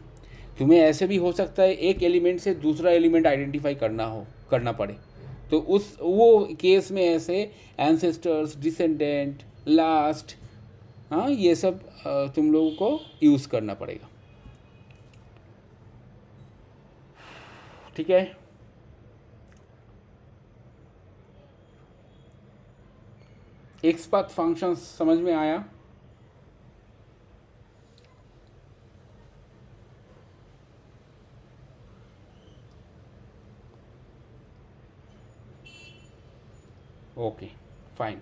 Speaker 1: तुम्हें ऐसे भी हो सकता है एक एलिमेंट से दूसरा एलिमेंट आइडेंटिफाई करना पड़े। तो वो केस में ऐसे एंसेस्टर्स, डिसेंडेंट, लास्ट, हाँ, ये सब तुम लोगों को यूज़ करना पड़ेगा, ठीक है। XPath फंक्शन समझ में आया? Okay, fine.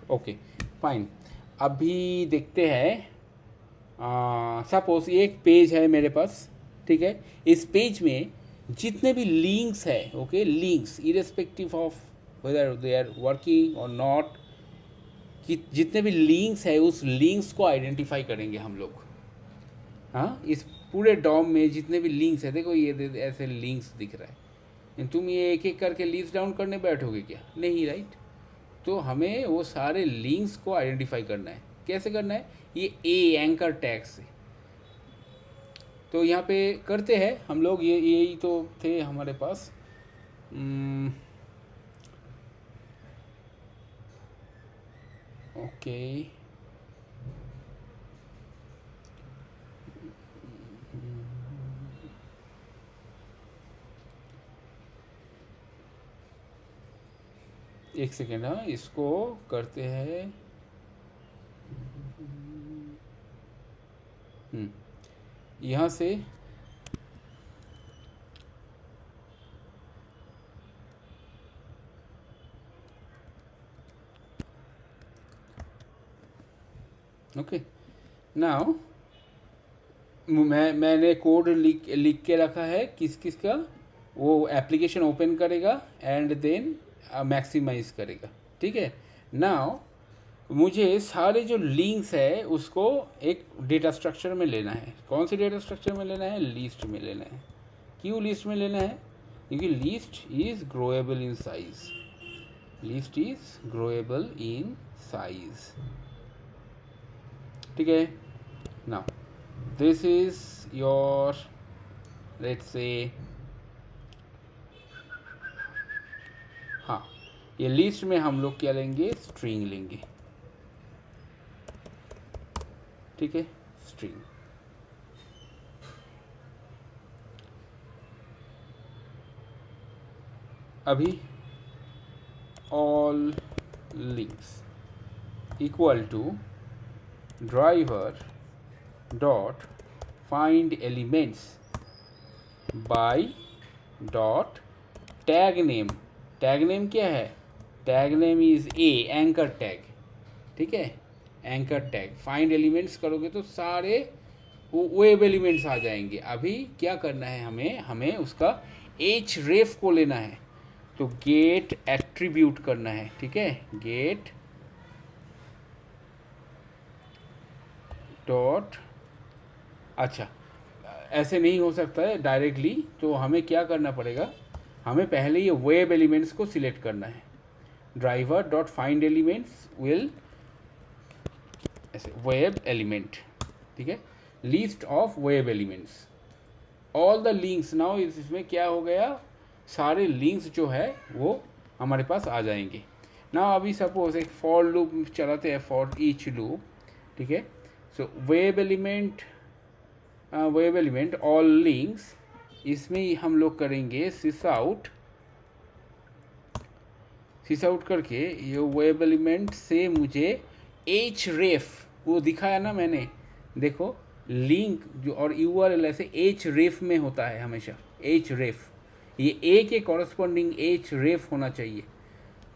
Speaker 1: Okay, fine. अभी देखते हैं, सपोज ये एक पेज है मेरे पास, ठीक है। इस पेज में जितने भी लिंक्स है, okay, links irrespective of whether they are working और नॉट, कि जितने भी लिंक्स है उस लिंक्स को आइडेंटिफाई करेंगे हम लोग। हाँ, इस पूरे डॉम में जितने भी लिंक्स है, देखो ये ऐसे लिंक्स दिख रहा है, तुम ये एक एक करके लिस्ट डाउन करने बैठोगे क्या? नहीं, राइट। तो हमें वो सारे लिंक्स को आइडेंटिफाई करना है। कैसे करना है? ये एंकर टैग से। तो यहाँ पे करते हैं हम लोग, यही तो थे हमारे पास। ओके, एक सेकेंड, हाँ, इसको करते हैं। यहाँ से ओके, नाउ मैंने कोड लिख के रखा है किस किस का। वो एप्लीकेशन ओपन करेगा एंड देन मैक्सिमाइज करेगा, ठीक है। नाउ मुझे सारे जो लिंक्स है उसको एक डेटा स्ट्रक्चर में लेना है। कौन सी डेटा स्ट्रक्चर में लेना है? लिस्ट में लेना है। क्यों लिस्ट में लेना है? क्योंकि list is growable in size. List is growable in size, ठीक है। Now this is your, let's say, हाँ, ये लिस्ट में हम लोग क्या लेंगे? स्ट्रिंग लेंगे, ठीक है, स्ट्रिंग। अभी all links equal to driver dot find elements by dot tag name. Tag name क्या है? Tag name is a, anchor tag, ठीक है, एंकर टैग। फाइंड एलिमेंट्स करोगे तो सारे वेब एलिमेंट्स आ जाएंगे। अभी क्या करना है हमें उसका एच रेफ को लेना है, तो गेट एट्रीब्यूट करना है, ठीक है। गेट डॉट, अच्छा ऐसे नहीं हो सकता है डायरेक्टली, तो हमें क्या करना पड़ेगा? हमें पहले ये वेब एलिमेंट्स को सिलेक्ट करना है। Driver dot find elements will, ऐसे वेब एलिमेंट, ठीक है, list of web elements, all the links. Now इसमें क्या हो गया? सारे लिंक्स जो है वो हमारे पास आ जाएंगे। ना अभी सपोज एक फॉर लूप चलाते हैं, फॉर ईच लूप, ठीक है। So web element all links, इसमें हम लोग करेंगे सिस आउट करके ये वेब एलिमेंट से मुझे एच रेफ, वो दिखाया ना मैंने, देखो लिंक जो और यूआरएल ऐसे एच रेफ में होता है हमेशा, एच रेफ, ये ए के कॉरस्पॉन्डिंग एच रेफ होना चाहिए।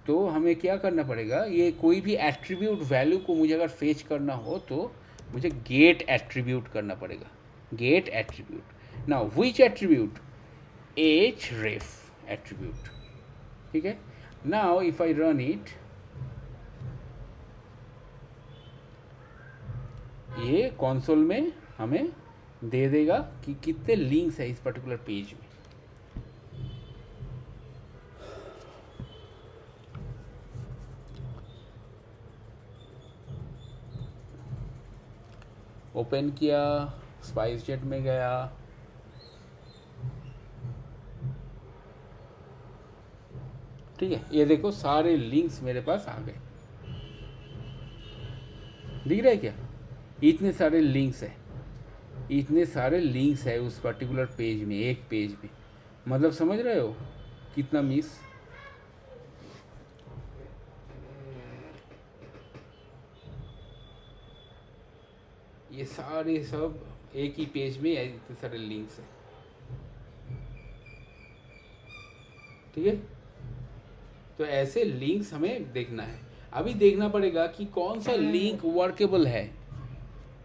Speaker 1: तो हमें क्या करना पड़ेगा? ये कोई भी एट्रीब्यूट वैल्यू को मुझे अगर फेच करना हो तो मुझे गेट एट्रीब्यूट करना पड़ेगा, get attribute. Now which attribute? H ref attribute, ठीक है। Now if I run it, ये कंसोल में हमें दे देगा कि कितने लिंक्स है इस पर्टिकुलर पेज में। ओपन किया, स्पाइस जेट में गया, ठीक है। ये देखो सारे लिंक्स मेरे पास आ गए, दिख रहा है क्या? इतने सारे लिंक्स है, इतने सारे लिंक्स है उस पर्टिकुलर पेज में, एक पेज में। मतलब समझ रहे हो कितना मिस? ये सारे सब एक ही पेज में इतने सारे लिंक्स है, ठीक है। तो ऐसे लिंक्स हमें देखना है। अभी देखना पड़ेगा कि कौन सा लिंक वर्केबल है,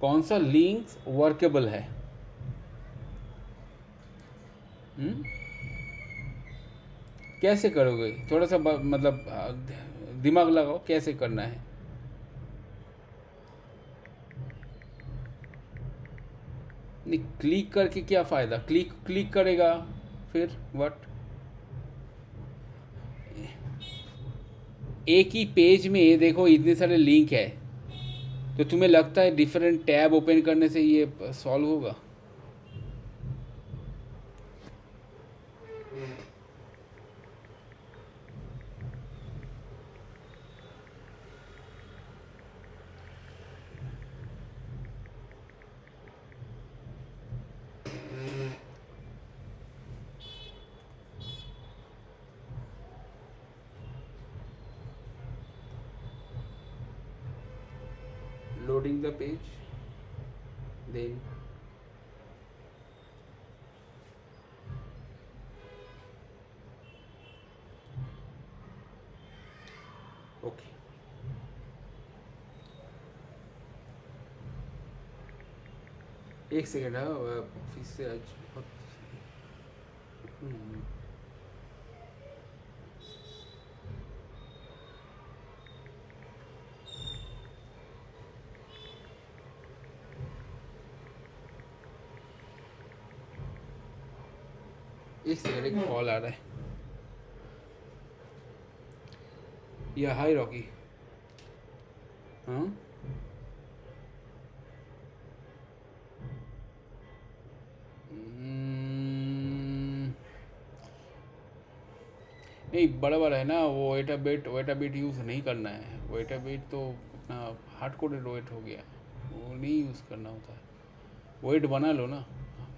Speaker 1: कौन सा लिंक वर्केबल है। कैसे करोगे? थोड़ा सा मतलब दिमाग लगाओ, कैसे करना है। नहीं, क्लिक करके क्या फ़ायदा? क्लिक करेगा फिर व्हाट? एक ही पेज में देखो इतने सारे लिंक है, तो तुम्हें लगता है डिफरेंट टैब ओपन करने से ये सॉल्व होगा? Loading the page, then okay, एक सेकेंड है, ऑफिस से आज बहुत एक सेकंड, एक कॉल आ रहा है। या हाय रॉकी। हाँ नहीं, बड़ा बड़ा है ना वो, वेटा बीट यूज़ नहीं करना है। वेटा बीट तो अपना हार्ड कोडेड वेट हो गया, वो नहीं यूज़ करना होता है। वेट बना लो ना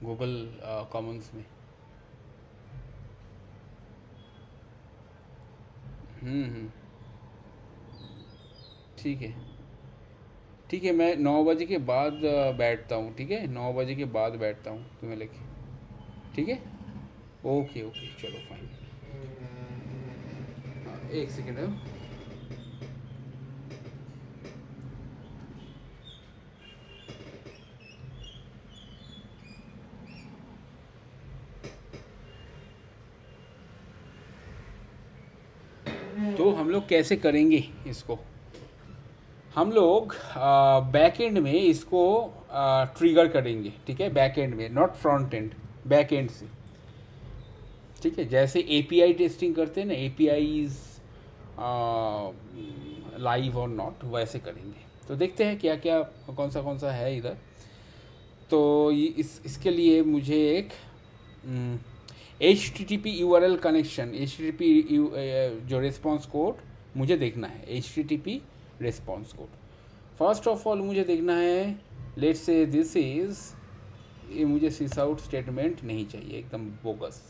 Speaker 1: गूगल कॉमन्स में। हम्म। ठीक है, ठीक है, मैं 9 बजे के बाद बैठता हूँ। ठीक है, 9 बजे के बाद बैठता हूँ तुम्हें लेके। ठीक है, ओके ओके, चलो फाइन। एक सेकेंड है। तो हम लोग कैसे करेंगे इसको? हम लोग बैक एंड में इसको ट्रिगर करेंगे। ठीक है, बैक एंड में, not front end, back and से। ठीक है, जैसे एपीआई टेस्टिंग करते हैं ना, एपीआईज लाइव और नॉट, वैसे करेंगे। तो देखते हैं क्या क्या कौन सा है इधर। तो इसके लिए मुझे एक H T T P U R L connection, H T T P जो रिस्पॉन्स कोड मुझे देखना है, H T T P response code. First of all मुझे देखना है, लेट्स से दिस इज़, ये मुझे सिस आउट स्टेटमेंट नहीं चाहिए, एकदम बोगस।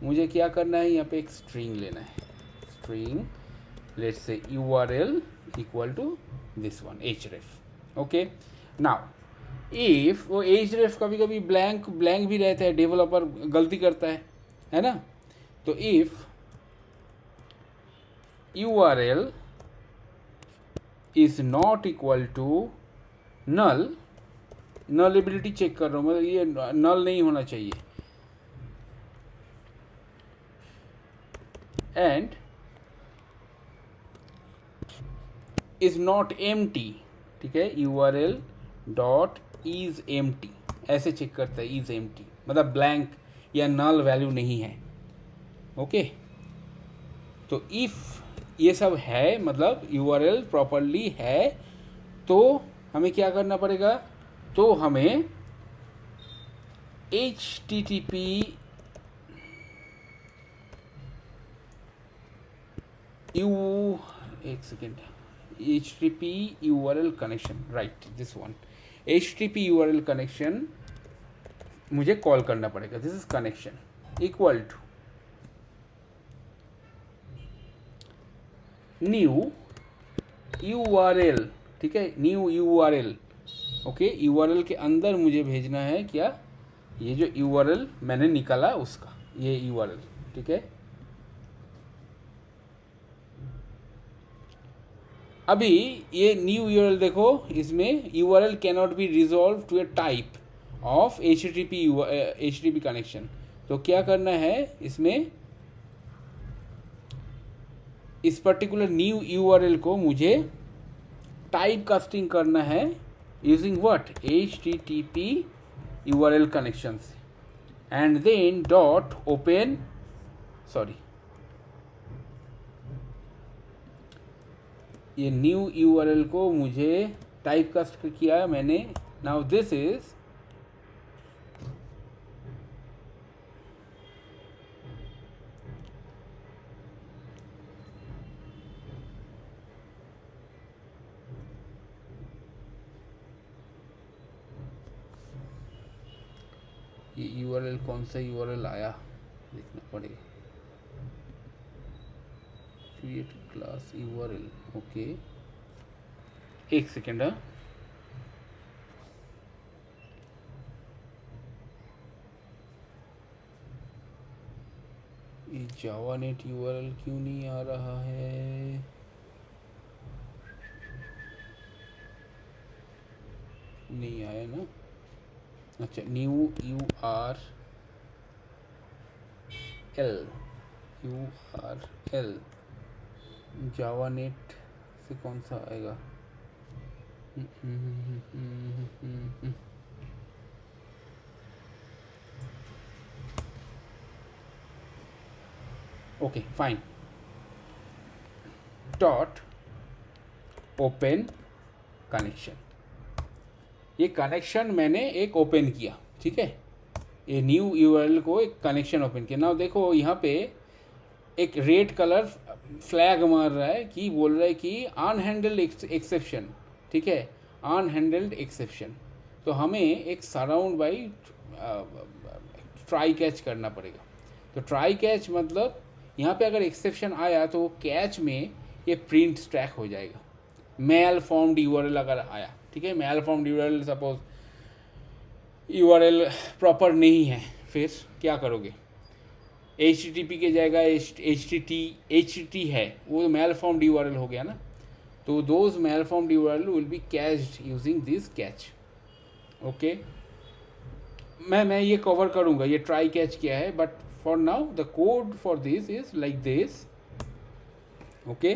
Speaker 1: मुझे क्या करना है, यहाँ पे एक स्ट्रिंग लेना है। String, let's say U R L equal to this one, H ref. Okay, now if वो एच रेफ कभी कभी ब्लैंक ब्लैंक भी रहता है, डेवलपर गलती करता है ना। तो if U R L is not equal to null, nullability check कर रहा हूँ, मतलब ये नल नहीं होना चाहिए, एंड इज नॉट एम्प्टी। ठीक है, you R L dot is empty, ऐसे चेक करता है, इज एम्प्टी मतलब ब्लैंक या नल वैल्यू नहीं है। ओके, तो इफ ये सब है, मतलब यू आर एल प्रॉपरली है, तो हमें क्या करना पड़ेगा? तो हमें H T T P U, एक second, H T P U R L connection, right, this one, H T P U R L connection मुझे कॉल करना पड़ेगा। This is connection equal to new U R L. ठीक है, new U R L. Okay, U R L के अंदर मुझे भेजना है क्या, ये जो यू आर एल मैंने निकाला उसका, ये यू आर एल। ठीक है, अभी ये न्यू यू आर एल देखो, इसमें U R L cannot be resolve to a type of H T P connection. तो क्या करना है इसमें, इस particular new U R L को मुझे टाइप कास्टिंग करना है using what, H T T P U R L connection, and then dot open, sorry, ये न्यू यू आर एल को मुझे टाइप कास्ट किया मैंने। नाउ दिस इज, ये यू आर एल कौन सा यू आर एल आया देखना पड़ेगा, create class you R L. Okay, एक सेकेंड। ये जावा नेट यू आर एल क्यों नहीं आ रहा है? नहीं आया ना। अच्छा, new U R L, you R L Java net से कौन सा आएगा? Okay fine, dot open connection. ये कनेक्शन मैंने एक ओपन किया, ठीक है, ये न्यू यूआरएल को एक कनेक्शन ओपन किया। नाउ देखो यहाँ पे एक रेड कलर फ्लैग मार रहा है कि बोल रहा है कि अनहैंडल्ड एक्सेप्शन, ठीक है, अनहैंडल्ड एक्सेप्शन। तो हमें एक सराउंड बाई ट्राई कैच करना पड़ेगा। तो ट्राई कैच मतलब यहाँ पे अगर एक्सेप्शन आया तो कैच में ये प्रिंट स्टैक हो जाएगा। मेल फॉर्म्ड यूआरएल अगर आया, ठीक है, malformed URL, suppose URL proper नहीं है, फिर क्या करोगे, HTTP के जगह HTTP है, वो मेल फॉर्म्ड यूआरएल हो गया ना। तो those malformed URL will be catched using this catch. Okay, मैं ये कवर करूँगा ये ट्राई कैच क्या है, but for now the code for this is like this. Okay,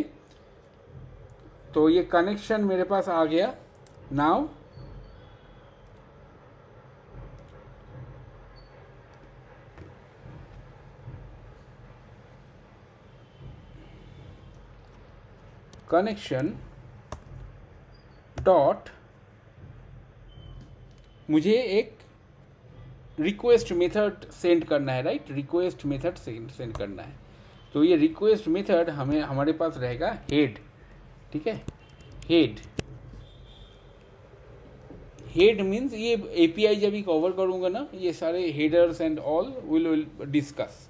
Speaker 1: तो ये कनेक्शन मेरे पास आ गया। नाउ कनेक्शन डॉट, मुझे एक रिक्वेस्ट मेथड सेंड करना है, राइट, रिक्वेस्ट मेथड सेंड करना है। तो ये रिक्वेस्ट मेथड हमें हमारे पास रहेगा हेड, ठीक है, हेड। हेड मीन्स ये एपीआई जब भी कवर करूँगा ना, ये सारे headers and all will discuss,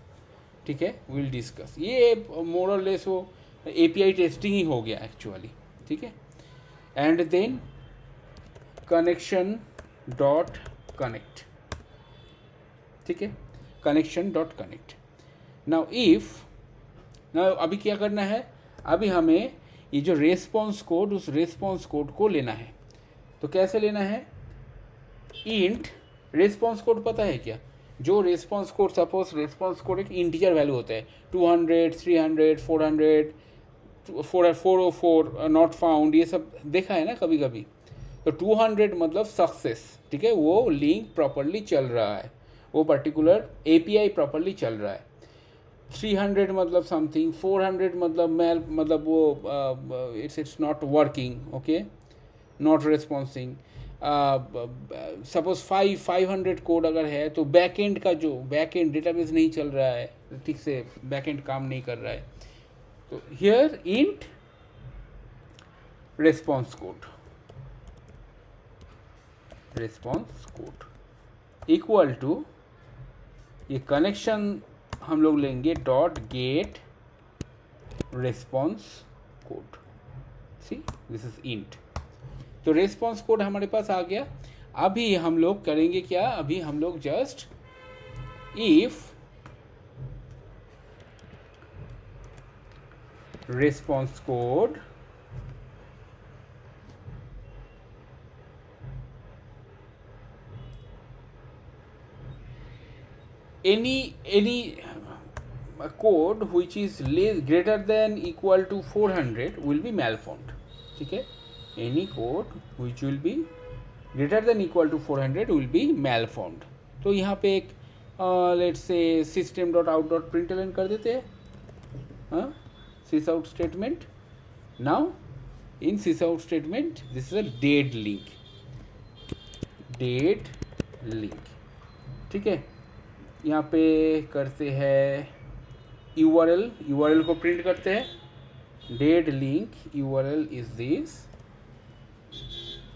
Speaker 1: ठीक है, विल डिस्कस। ये मोर और लेस वो एपीआई टेस्टिंग ही हो गया एक्चुअली, ठीक है। And then connection dot connect, ठीक है, कनेक्शन डॉट कनेक्ट। नाउ अभी क्या करना है, अभी हमें ये जो रेस्पॉन्स कोड, उस रेस्पॉन्स कोड को लेना है। तो कैसे लेना है, इंट रेस्पॉन्स कोड पता है क्या, जो response code, suppose response code एक इंटीजर वैल्यू होता है, 200, 300, 400, 404, नॉट फाउंड, ये सब देखा है ना कभी कभी। तो 200 मतलब सक्सेस, ठीक है, वो लिंक प्रॉपरली चल रहा है, वो पर्टिकुलर एपीआई प्रॉपरली चल रहा है। 300 मतलब समथिंग, 400 मतलब मेल, मतलब वो it's not working, okay, not responding. Suppose 500 code अगर है तो बैकएंड का जो बैकएंड डेटाबेस नहीं चल रहा है ठीक से, बैकएंड काम नहीं कर रहा है। तो here int response code equal to, ये कनेक्शन हम लोग लेंगे dot get response code, see this is int. तो रेस्पॉन्स कोड हमारे पास आ गया। अभी हम लोग करेंगे क्या, अभी हम लोग just if response code any code which is greater than equal to 400 will be malformed, ठीक है, any code which will be greater than equal to 400 will be malformed। तो यहाँ पे एक लेट्स से system.out.println कर देते हैं, हाँ, sysout statement। Now in sysout statement this is a dead link, ठीक है। यहाँ पे करते हैं यूआरएल को प्रिंट करते हैं, dead link URL is this,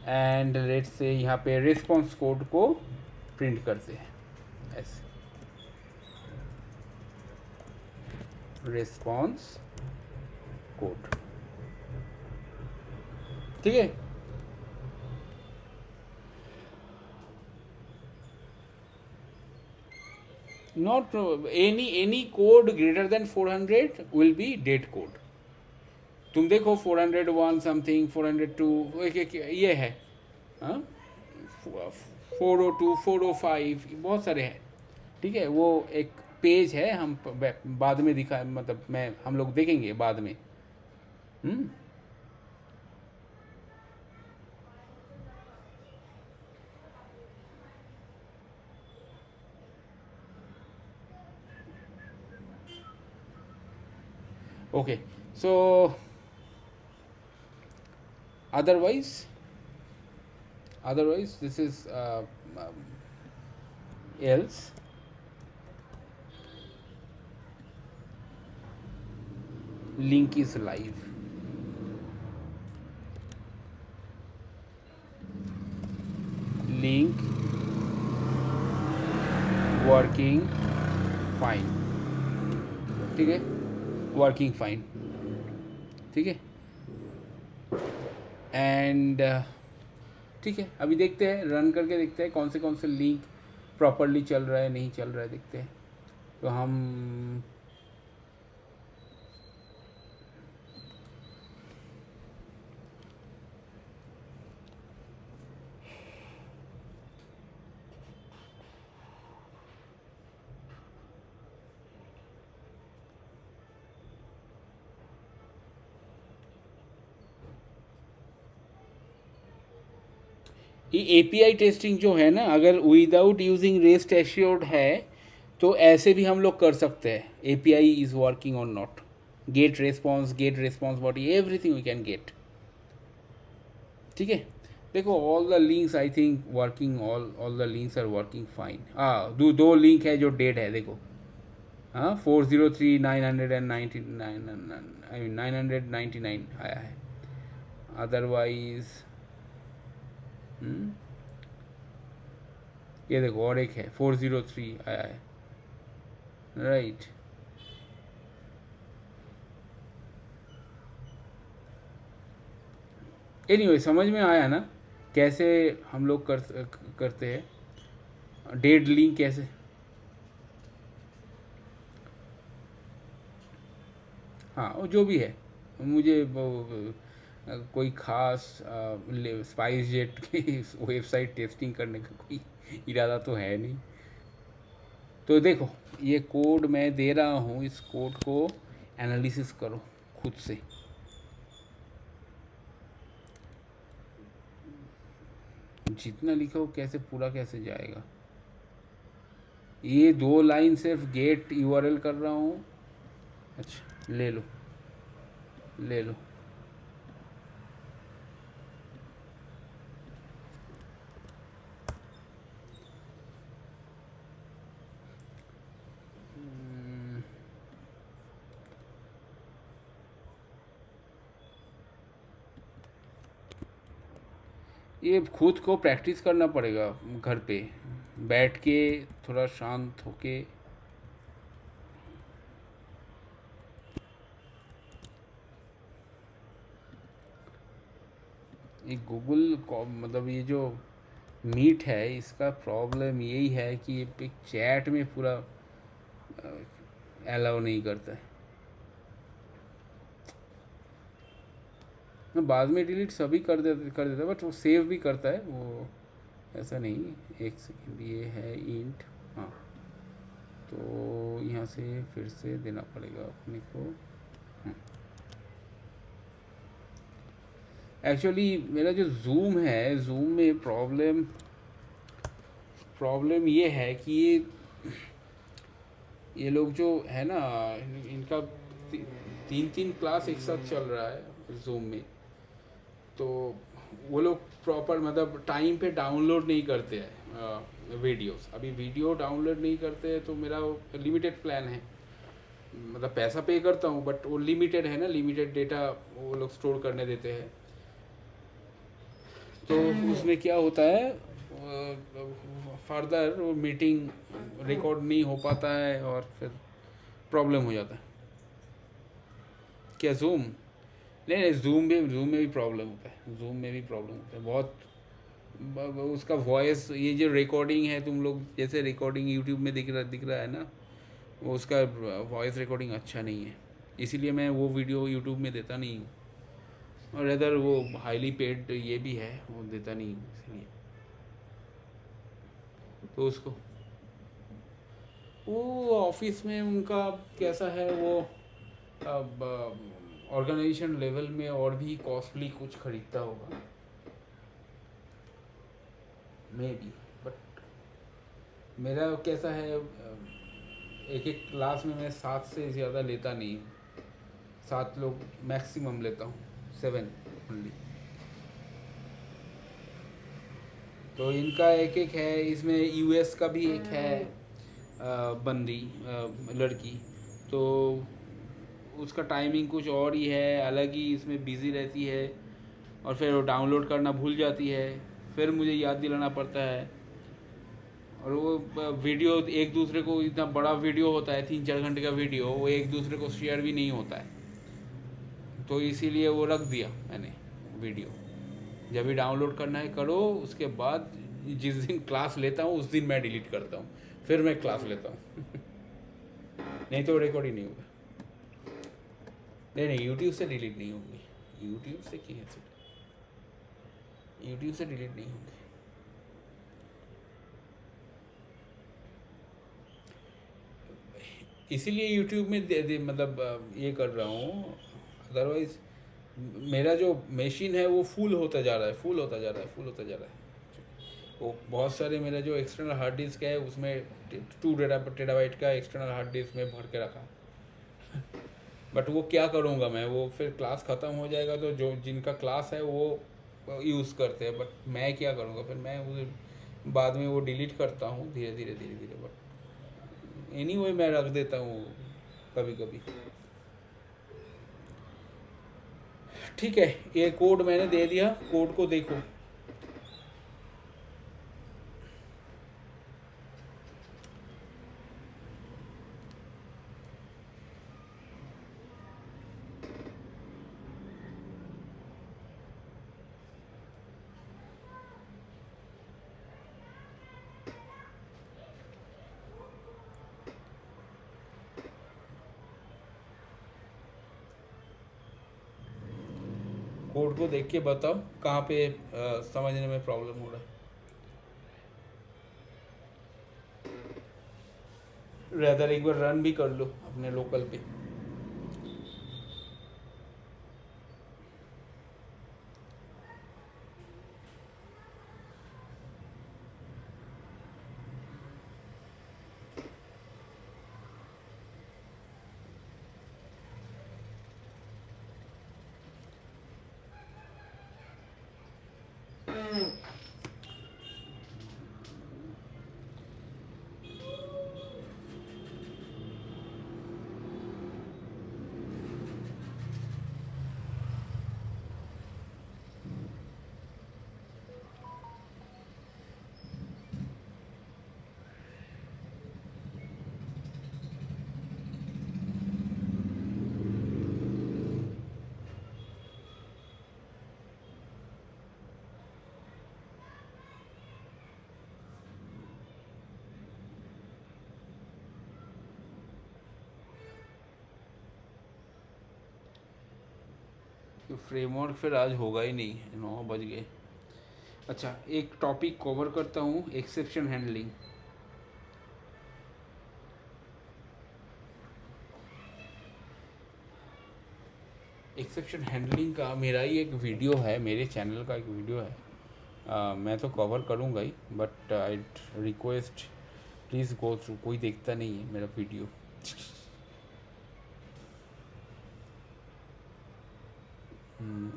Speaker 1: and let's say यहाँ पे रेस्पॉन्स कोड को प्रिंट करते हैं ऐसे, रेस्पॉन्स कोड, ठीक है। Not any code greater than 400 will be dead code। तुम देखो 401 समथिंग, 402 ये है, 402, 405 बहुत सारे हैं, ठीक है। वो एक पेज है, हम बाद में दिखा, मतलब हम लोग देखेंगे बाद में। Okay, so otherwise this is um, else link is live, link working fine, ठीक है, वर्किंग फाइन, ठीक है। एंड ठीक है, अभी देखते हैं, रन करके देखते हैं कौन से लिंक प्रॉपरली चल रहा है नहीं चल रहा है, देखते हैं। तो हम ये एपीआई टेस्टिंग जो है ना, अगर विदाउट यूजिंग रेस्ट एश्योर्ड है तो ऐसे भी हम लोग कर सकते हैं। एपीआई इज वर्किंग और not, get response body, everything we can get, ठीक है। देखो all the links I think working, all the links are working fine. दो लिंक है जो डेड है, देखो। हाँ, 403 999 आई मीन 999 आया है। अदरवाइज ये देखो और एक है 403 आया है, राइट। एनीवे समझ में आया ना कैसे हम लोग करते हैं डेड लिंक कैसे। हाँ, वो जो भी है, मुझे कोई खास स्पाइस जेट की वेबसाइट टेस्टिंग करने का कोई इरादा तो है नहीं। तो देखो ये कोड मैं दे रहा हूँ, इस कोड को एनालिसिस करो खुद से। जितना लिखा हो कैसे पूरा कैसे जाएगा। ये 2 लाइन सिर्फ गेट यूआरएल कर रहा हूँ। अच्छा, ले लो ले लो। ये खुद को प्रैक्टिस करना पड़ेगा घर पे बैठ के, थोड़ा शांत होके। ये गूगल मतलब ये जो मीट है इसका प्रॉब्लम यही है कि ये चैट में पूरा अलाउ नहीं करता है। मैं बाद में डिलीट सभी कर देता बट वो सेव भी करता है वो, ऐसा नहीं। एक सेकेंड, ये है इंट, हाँ। तो यहाँ से फिर से देना पड़ेगा अपने को। एक्चुअली मेरा जो जूम है, जूम में प्रॉब्लम ये है कि ये लोग जो है ना, इनका 3 क्लास एक साथ चल रहा है जूम में। तो वो लोग प्रॉपर मतलब टाइम पे डाउनलोड नहीं करते हैं वीडियोस। अभी वीडियो डाउनलोड नहीं करते हैं तो मेरा लिमिटेड प्लान है, मतलब पैसा पे करता हूँ बट वो लिमिटेड है ना, लिमिटेड डेटा वो लोग स्टोर करने देते हैं। तो उसमें क्या होता है, फर्दर वो मीटिंग रिकॉर्ड नहीं हो पाता है और फिर प्रॉब्लम हो जाता है। क्या जूम? नहीं, जूम में भी प्रॉब्लम होता है, जूम में भी प्रॉब्लम होता है बहुत। उसका वॉइस, ये जो रिकॉर्डिंग है, तुम लोग जैसे रिकॉर्डिंग यूट्यूब में दिख रहा है ना, वो उसका वॉइस रिकॉर्डिंग अच्छा नहीं है, इसीलिए मैं वो वीडियो यूट्यूब में देता नहीं हूँ। और अदर वो हाईली पेड ये भी है, वो देता नहीं हूँ इसलिए। तो उसको वो ऑफिस में उनका कैसा है, वो अब ऑर्गेनाइजेशन लेवल में और भी कॉस्टली कुछ खरीदता होगा मे बी। बट मेरा कैसा है, एक क्लास में मैं 7 से ज़्यादा लेता नहीं हूँ। 7 लोग मैक्सिमम लेता हूँ, 7 ओनली। तो इनका एक एक है, इसमें यूएस का भी एक है बंदी, लड़की। तो उसका टाइमिंग कुछ और ही है, अलग ही इसमें बिज़ी रहती है, और फिर वो डाउनलोड करना भूल जाती है, फिर मुझे याद दिलाना पड़ता है। और वो वीडियो एक दूसरे को, इतना बड़ा वीडियो होता है, 3-4 घंटे का वीडियो, वो एक दूसरे को शेयर भी नहीं होता है। तो इसीलिए वो रख दिया मैंने वीडियो। जब भी डाउनलोड करना है करो, उसके बाद जिस दिन क्लास लेता हूँ उस दिन मैं डिलीट करता हूँ, फिर मैं क्लास लेता हूँ। नहीं तो रिकॉर्ड ही नहीं होगा। नहीं, यूट्यूब से डिलीट नहीं होंगी, यूट्यूब से कैसे, यूट्यूब से डिलीट नहीं होंगे। इसीलिए यूट्यूब में मतलब ये कर रहा हूँ। अदरवाइज मेरा जो मशीन है वो फुल होता जा रहा है, फुल होता जा रहा है, फुल होता जा रहा है। वो बहुत सारे मेरा जो एक्सटर्नल हार्ड डिस्क है उसमें 2 टेराबाइट का एक्सटर्नल हार्ड डिस्क में भर के रखा। बट वो क्या करूँगा मैं, वो फिर क्लास ख़त्म हो जाएगा तो जो जिनका क्लास है वो यूज़ करते हैं, बट मैं क्या करूँगा फिर, मैं वो बाद में वो डिलीट करता हूँ धीरे धीरे धीरे धीरे। बट एनीवे मैं रख देता हूँ कभी कभी। ठीक है, ये कोड मैंने दे दिया, कोड को देखो। कोड को देख के बताओ कहाँ पे समझने में प्रॉब्लम हो रहा है। रेदर एक बार रन भी कर लो अपने लोकल पे। तो फ्रेमवर्क फिर आज होगा ही नहीं, 9 बज गए। अच्छा, एक टॉपिक कवर करता हूँ, एक्सेप्शन हैंडलिंग। एक्सेप्शन हैंडलिंग का मेरा ही एक वीडियो है, मेरे चैनल का एक वीडियो है। मैं तो कवर करूँगा ही, but I request please go through. कोई देखता नहीं है मेरा वीडियो।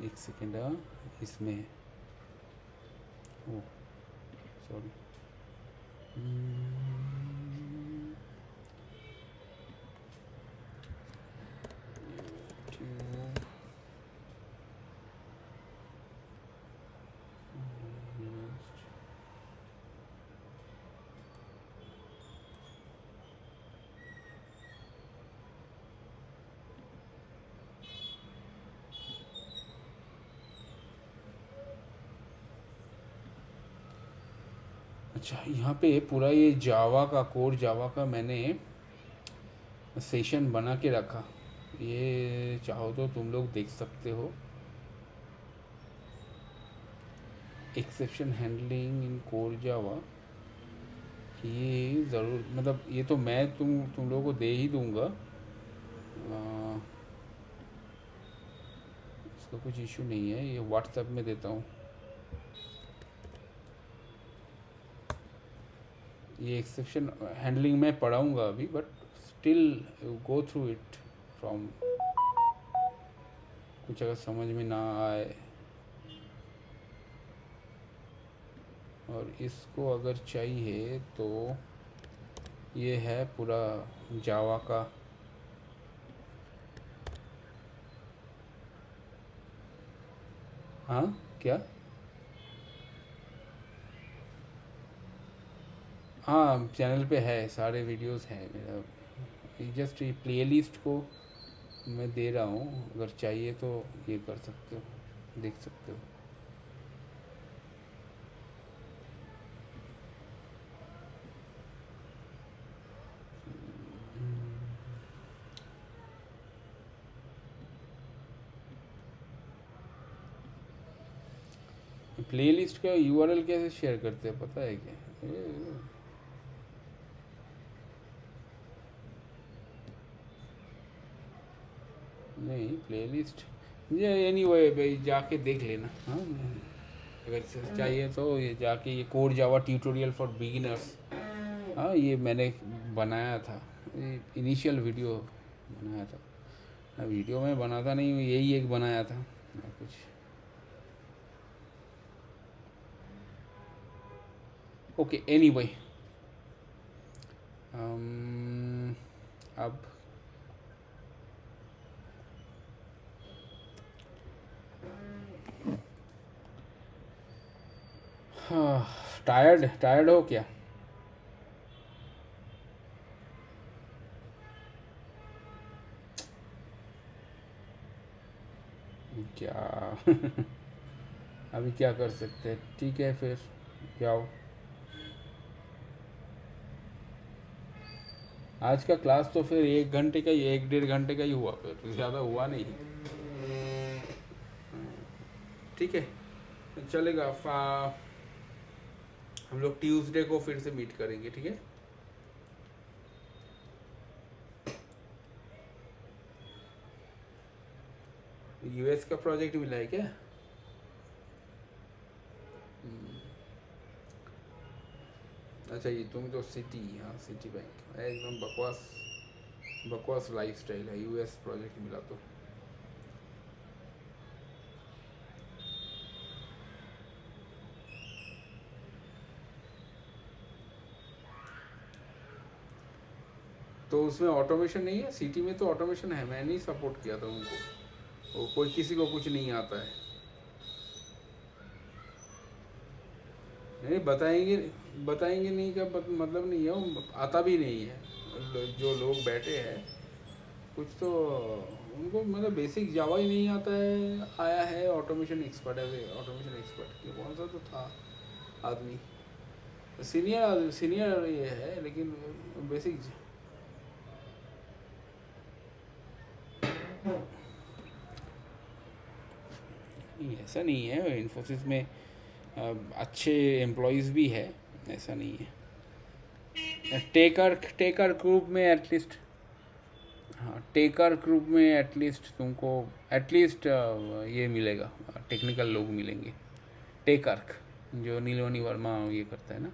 Speaker 1: एक सेकेंड, इसमें ओ सॉरी। अच्छा, यहाँ पे पूरा ये जावा का कोड, जावा का मैंने सेशन बना के रखा। ये चाहो तो तुम लोग देख सकते हो। Exception handling in core Java, ये ज़रूर, मतलब ये तो मैं तुम लोगों को दे ही दूँगा। इसका कुछ इशू नहीं है, ये व्हाट्सएप में देता हूँ। ये एक्सेप्शन हैंडलिंग मैं पढ़ाऊँगा अभी, but still go through it from कुछ अगर समझ में ना आए और इसको अगर चाहिए तो ये है पूरा जावा का। हाँ क्या? हाँ चैनल पे है, सारे वीडियोस हैं मेरा। जस्ट ये प्लेलिस्ट को मैं दे रहा हूँ, अगर चाहिए तो ये कर सकते हो, देख सकते हो। प्लेलिस्ट का यूआरएल कैसे शेयर करते हैं पता है क्या? नहीं प्लेलिस्ट ये एनीवे भाई जाके देख लेना। हाँ अगर चाहिए तो ये जाके, ये code Java tutorial for beginners, हाँ ये मैंने बनाया था, ये इनिशियल वीडियो बनाया था। वीडियो में बनाता नहीं हूँ, यही एक बनाया था कुछ। ओके एनीवे अब हाँ टायर्ड टायर्ड हो क्या? क्या अभी क्या कर सकते हैं, ठीक है फिर जाओ। आज का क्लास तो फिर 1 घंटे का ही, 1 डेढ़ घंटे का ही हुआ, फिर ज़्यादा हुआ नहीं। ठीक है चलेगा। हम लोग ट्यूसडे को फिर से मीट करेंगे, ठीक है? यूएस का प्रोजेक्ट मिला है क्या? अच्छा ये तुम तो सिटी, हाँ सिटी बैंक एकदम बकवास बकवास लाइफस्टाइल है। यूएस प्रोजेक्ट मिला तो उसमें ऑटोमेशन नहीं है। सिटी में तो ऑटोमेशन है, मैंने ही सपोर्ट किया था उनको। वो कोई किसी को कुछ नहीं आता है। नहीं बताएंगे, बताएंगे नहीं का मतलब नहीं है, वो आता भी नहीं है। जो लोग बैठे हैं कुछ तो उनको मतलब बेसिक जावा ही नहीं आता है। आया है ऑटोमेशन एक्सपर्ट है, ऑटोमेशन एक्सपर्ट ये कौन सा तो था आदमी, सीनियर सीनियर ये है लेकिन बेसिक। नहीं ऐसा नहीं है, इन्फोसिस में अच्छे एम्प्लॉयज़ भी है, ऐसा नहीं है। टेकर ग्रुप में एटलीस्ट, हाँ टेकर ग्रुप में एटलीस्ट तुमको एटलीस्ट ये मिलेगा, टेक्निकल लोग मिलेंगे। टेकर्क जो नीलमणि वर्मा ये करता है ना,